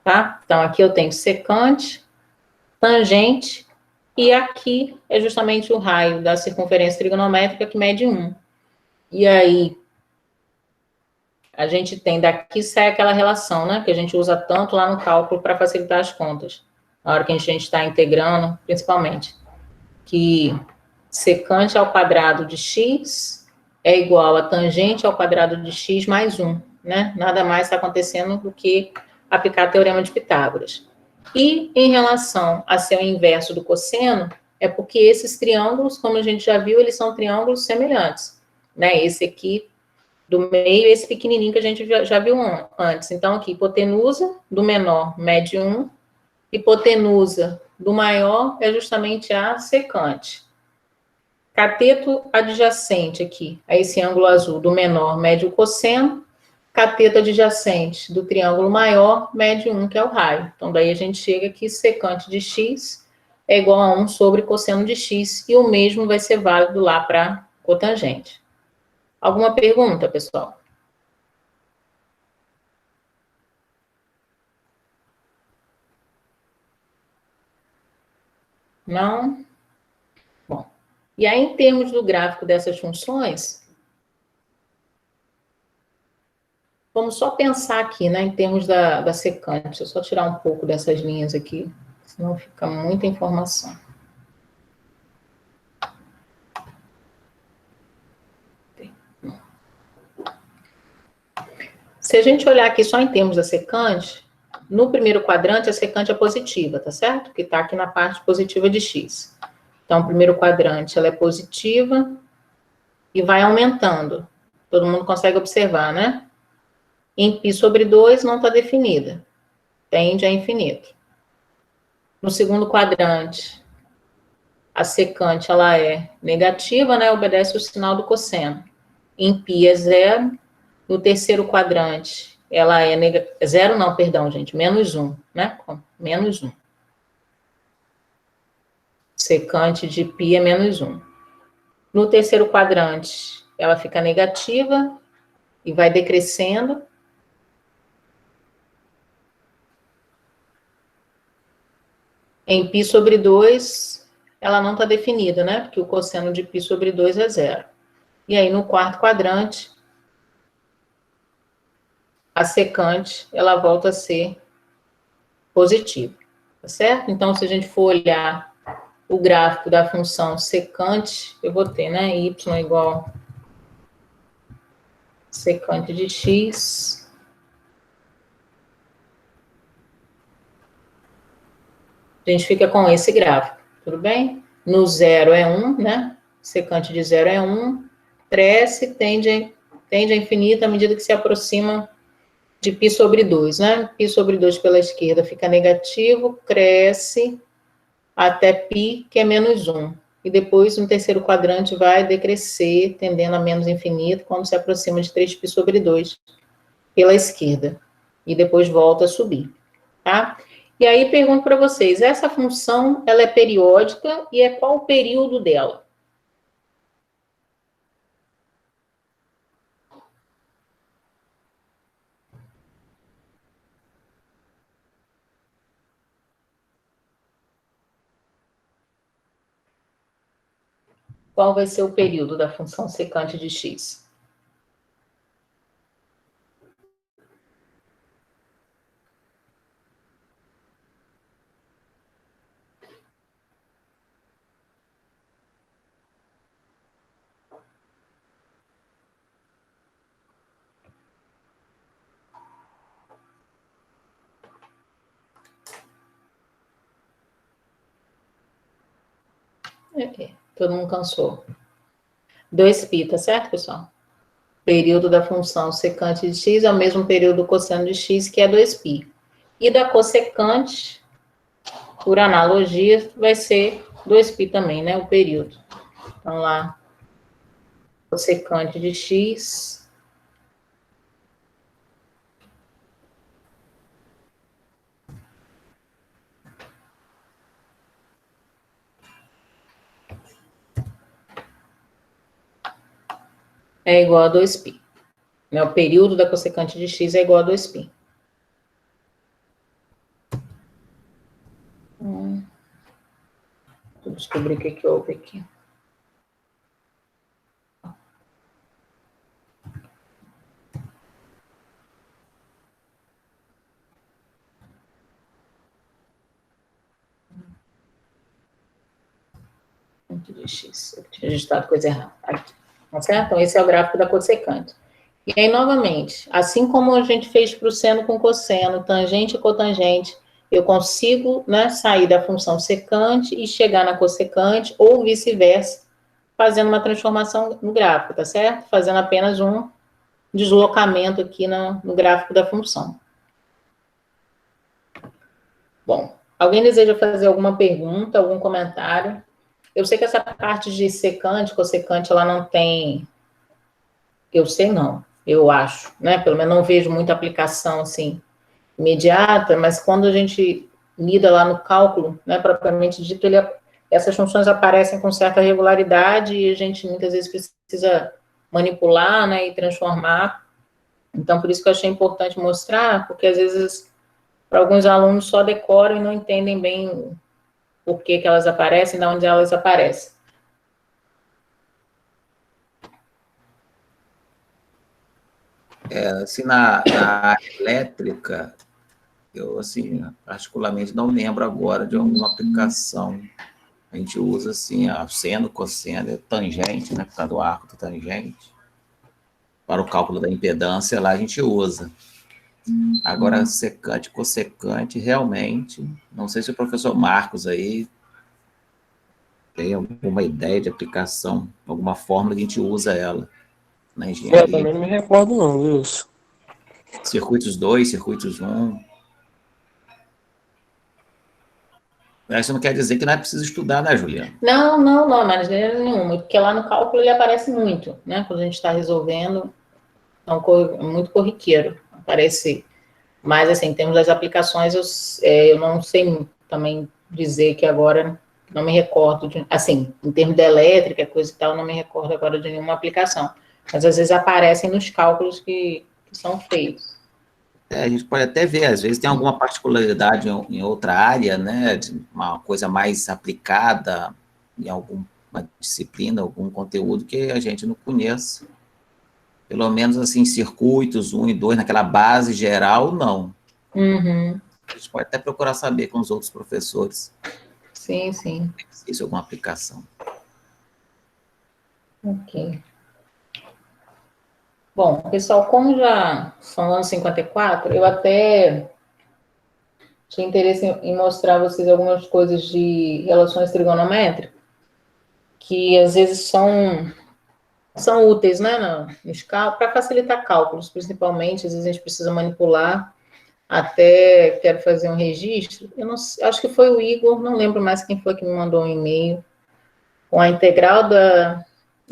Tá? Então, aqui eu tenho secante, tangente, e aqui é justamente o raio da circunferência trigonométrica que mede 1. E aí, a gente tem daqui sai aquela relação, né? Que a gente usa tanto lá no cálculo para facilitar as contas. Na hora que a gente está integrando, principalmente. Que secante ao quadrado de x é igual a tangente ao quadrado de x mais 1, né? Nada mais está acontecendo do que aplicar o teorema de Pitágoras. E em relação a ser o inverso do cosseno, é porque esses triângulos, como a gente já viu, eles são triângulos semelhantes, né? Esse aqui do meio, esse pequenininho que a gente já viu antes. Então, aqui, hipotenusa do menor mede 1, hipotenusa do maior é justamente a secante. Cateto adjacente aqui, a esse ângulo azul do menor mede o cosseno, cateto adjacente do triângulo maior mede 1, que é o raio. Então, daí a gente chega que secante de x é igual a 1 sobre cosseno de x, e o mesmo vai ser válido lá para cotangente. Alguma pergunta, pessoal? Não? Bom, e aí em termos do gráfico dessas funções, vamos só pensar aqui, né, em termos da secante. Deixa eu só tirar um pouco dessas linhas aqui, senão fica muita informação. Se a gente olhar aqui só em termos da secante, no primeiro quadrante a secante é positiva, tá certo? Que está aqui na parte positiva de x. Então, o primeiro quadrante ela é positiva e vai aumentando. Todo mundo consegue observar, né? Em π sobre 2 não está definida. Tende a infinito. No segundo quadrante, a secante ela é negativa, né? Obedece o sinal do cosseno. Em π é 0. No terceiro quadrante, ela é negativa. 0 não, perdão, gente. Menos 1, né? Menos 1. Secante de π é menos 1. No terceiro quadrante, ela fica negativa e vai decrescendo. Em π sobre 2, ela não está definida, né? Porque o cosseno de π sobre 2 é 0. E aí, no quarto quadrante, a secante, ela volta a ser positiva, tá certo? Então, se a gente for olhar o gráfico da função secante, eu vou ter, né? Y igual secante de x. A gente fica com esse gráfico, tudo bem? No 0 é 1, né? Secante de 0 é 1. Cresce, tende a infinito à medida que se aproxima de π sobre 2, né? π sobre 2 pela esquerda fica negativo, cresce até π, que é menos 1. E depois, no terceiro quadrante, vai decrescer, tendendo a menos infinito, quando se aproxima de 3π sobre 2 pela esquerda. E depois volta a subir, tá? E aí, pergunto para vocês, essa função, ela é periódica e é qual o período dela? Qual vai ser o período da função secante de x? Todo mundo cansou. 2π, tá certo, pessoal? Período da função secante de x é o mesmo período do cosseno de x, que é 2π. E da cossecante, por analogia, vai ser 2π também, né? O período. Então, lá, cossecante de x é igual a 2π. Né? O período da cossecante de x é igual a 2π. Vou descobrir o que houve aqui. De x. Eu tinha digitado coisa errada. Aqui. Tá certo? Então, esse é o gráfico da cossecante. E aí, novamente, assim como a gente fez para o seno com cosseno, tangente e cotangente, eu consigo, né, sair da função secante e chegar na cossecante, ou vice-versa, fazendo uma transformação no gráfico, tá certo? Fazendo apenas um deslocamento aqui no gráfico da função. Bom, alguém deseja fazer alguma pergunta, algum comentário? Eu sei que essa parte de secante, cossecante, ela não tem... Eu sei não, eu acho, né? Pelo menos não vejo muita aplicação, assim, imediata, mas quando a gente lida lá no cálculo, né, propriamente dito, essas funções aparecem com certa regularidade e a gente muitas vezes precisa manipular, né, e transformar. Então, por isso que eu achei importante mostrar, porque às vezes, para alguns alunos só decoram e não entendem bem por que elas aparecem, de onde elas aparecem. Assim, na área elétrica, eu, assim, particularmente não lembro agora de alguma aplicação. A gente usa, assim, a seno, cosseno, tangente, né, por causa do arco do tangente. Para o cálculo da impedância, lá a gente usa. Agora, secante, cossecante, realmente, não sei se o professor Marcos aí tem alguma ideia de aplicação, alguma fórmula que a gente usa ela na Eu engenharia. também não me recordo não, viu? Circuitos 2, circuitos 1. Isso não quer dizer que não é preciso estudar, né, Juliana? Não, não, não, mas de maneira nenhuma, porque lá no cálculo ele aparece muito, né? Quando a gente está resolvendo, é muito corriqueiro aparecer. Mas, assim, em termos das aplicações, eu não sei também dizer que agora não me recordo, assim, em termos de elétrica, coisa e tal, não me recordo agora de nenhuma aplicação. Mas, às vezes, aparecem nos cálculos que são feitos. A gente pode até ver, às vezes tem alguma particularidade em outra área, né, de uma coisa mais aplicada em alguma disciplina, algum conteúdo que a gente não conheça. Pelo menos, assim, circuitos 1 e 2, naquela base geral, não. Uhum. A gente pode até procurar saber com os outros professores Sim, sim. se existe alguma aplicação. Ok. Bom, pessoal, como já são anos 54, eu até tinha interesse em mostrar a vocês algumas coisas de relações trigonométricas, que às vezes são úteis, né, para facilitar cálculos, principalmente, às vezes a gente precisa manipular, até quero fazer um registro, eu não, acho que foi o Igor, não lembro mais quem foi que me mandou um e-mail, com a integral da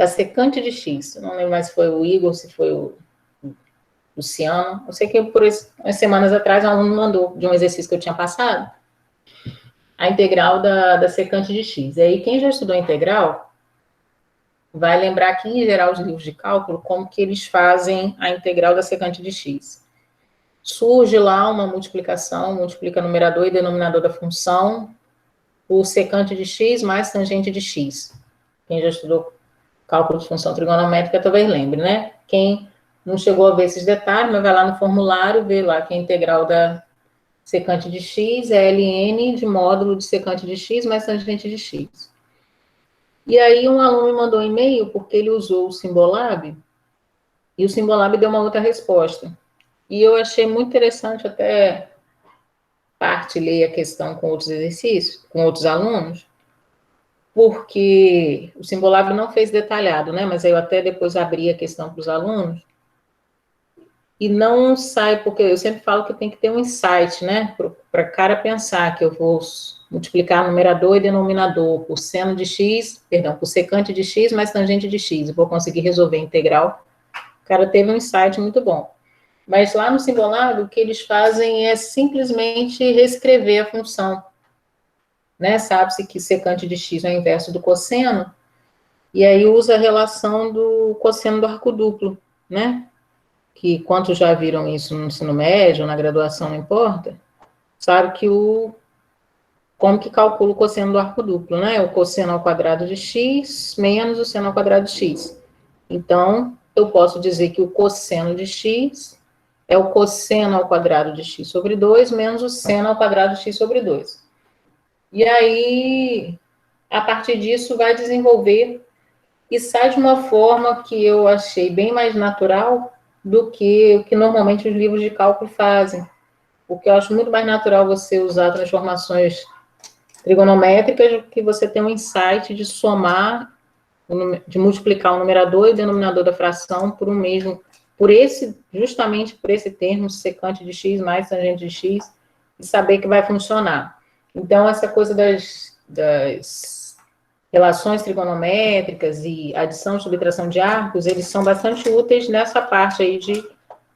secante de x, eu não lembro mais se foi o Igor, se foi o Luciano, eu sei que umas semanas atrás um aluno mandou de um exercício que eu tinha passado, a integral da secante de x. E aí, quem já estudou integral vai lembrar que, em geral, os livros de cálculo, como que eles fazem a integral da secante de x. Surge lá uma multiplicação, multiplica numerador e denominador da função por secante de x mais tangente de x. Quem já estudou cálculo de função trigonométrica talvez lembre, né? Quem não chegou a ver esses detalhes, mas vai lá no formulário, vê lá que a integral da secante de x é ln de módulo de secante de x mais tangente de x. E aí um aluno me mandou um e-mail porque ele usou o Simbolab e o Simbolab deu uma outra resposta. E eu achei muito interessante até partilhei a questão com outros exercícios, com outros alunos, porque o Simbolab não fez detalhado, né? Mas eu até depois abri a questão para os alunos e não sai, porque eu sempre falo que tem que ter um insight, né? Para cara pensar que eu vou multiplicar numerador e denominador por seno de x, perdão, por secante de x mais tangente de x, eu vou conseguir resolver a integral. O cara teve um insight muito bom. Mas lá no Simbolab, o que eles fazem é simplesmente reescrever a função. Né? Sabe-se que secante de x é o inverso do cosseno, e aí usa a relação do cosseno do arco duplo, né? Que quantos já viram isso no ensino médio, na graduação, não importa, sabe que como que calcula o cosseno do arco duplo, né? O cosseno ao quadrado de x menos o seno ao quadrado de x. Então, eu posso dizer que o cosseno de x é o cosseno ao quadrado de x sobre 2 menos o seno ao quadrado de x sobre 2. E aí, a partir disso, vai desenvolver e sai de uma forma que eu achei bem mais natural, do que o que normalmente os livros de cálculo fazem. Porque eu acho muito mais natural você usar transformações trigonométricas, que você tem um insight de somar, de multiplicar o numerador e o denominador da fração por um mesmo, justamente por esse termo, secante de x mais tangente de x, e saber que vai funcionar. Então, essa coisa das relações trigonométricas e adição e subtração de arcos, eles são bastante úteis nessa parte aí de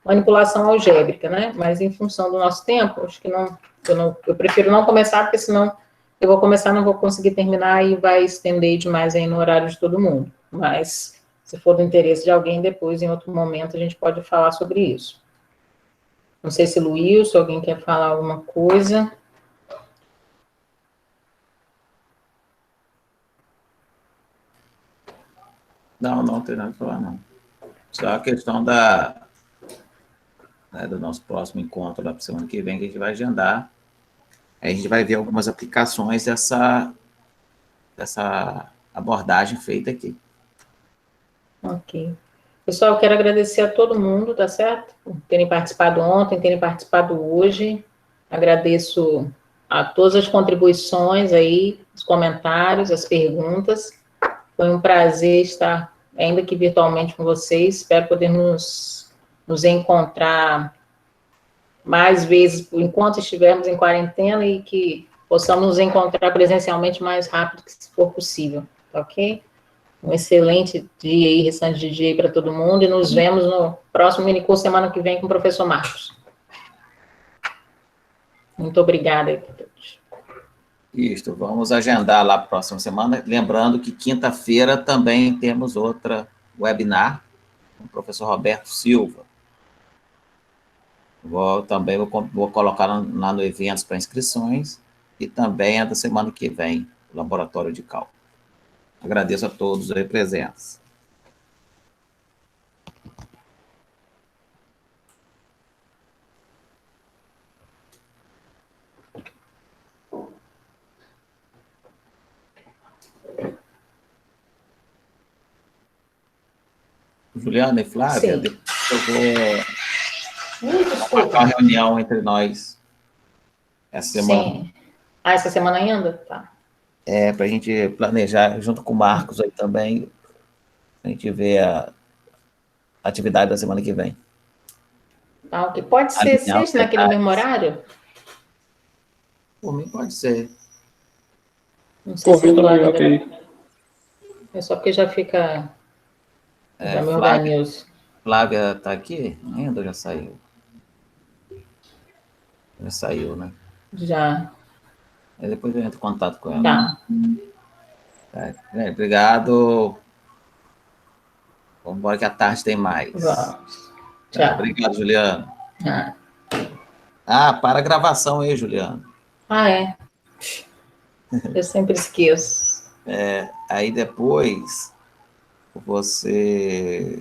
manipulação algébrica, né? Mas em função do nosso tempo, acho que eu prefiro não começar, porque senão eu vou começar, não vou conseguir terminar e vai estender demais aí no horário de todo mundo. Mas, se for do interesse de alguém, depois, em outro momento, a gente pode falar sobre isso. Não sei se Luiz, se alguém quer falar alguma coisa. Não tem nada para falar, não. Só a questão do nosso próximo encontro da semana que vem, que a gente vai agendar. Aí a gente vai ver algumas aplicações dessa abordagem feita aqui. Ok. Pessoal, eu quero agradecer a todo mundo, tá certo? Por terem participado ontem, terem participado hoje. Agradeço a todas as contribuições aí, os comentários, as perguntas. Foi um prazer estar, ainda que virtualmente, com vocês. Espero poder nos encontrar mais vezes, enquanto estivermos em quarentena, e que possamos nos encontrar presencialmente mais rápido que se for possível, tá ok? Um excelente dia aí, restante de dia aí para todo mundo, e nos vemos no próximo minicurso semana que vem com o professor Marcos. Muito obrigada aí a todos. Isso, vamos agendar lá a próxima semana. Lembrando que quinta-feira também temos outra webinar com o professor Roberto Silva. Também vou colocar lá no eventos para inscrições, e também a da semana que vem, o Laboratório de Cálculo. Agradeço a todos a presença. Juliana e Flávia, Sim. depois eu vou marcar uma reunião entre nós essa semana. Sim. Ah, essa semana ainda? Tá. Para a gente planejar, junto com o Marcos aí também, a gente ver a atividade da semana que vem. Ah, ok. Pode ser Alinhar os sexta naquele detalhes. mesmo horário? Por mim, pode ser. Não sei Por se mim também, Flávia... ok. É só porque já fica... já me Flávia organizo. está aqui? Ainda já saiu? Já saiu, né? Já. Aí depois eu entro em contato com ela. Tá. Obrigado. Vamos embora que à tarde tem mais. Vamos. Tchau. Obrigado, Juliano. Ah. Para a gravação aí, Juliano. É. Eu sempre esqueço. Aí depois você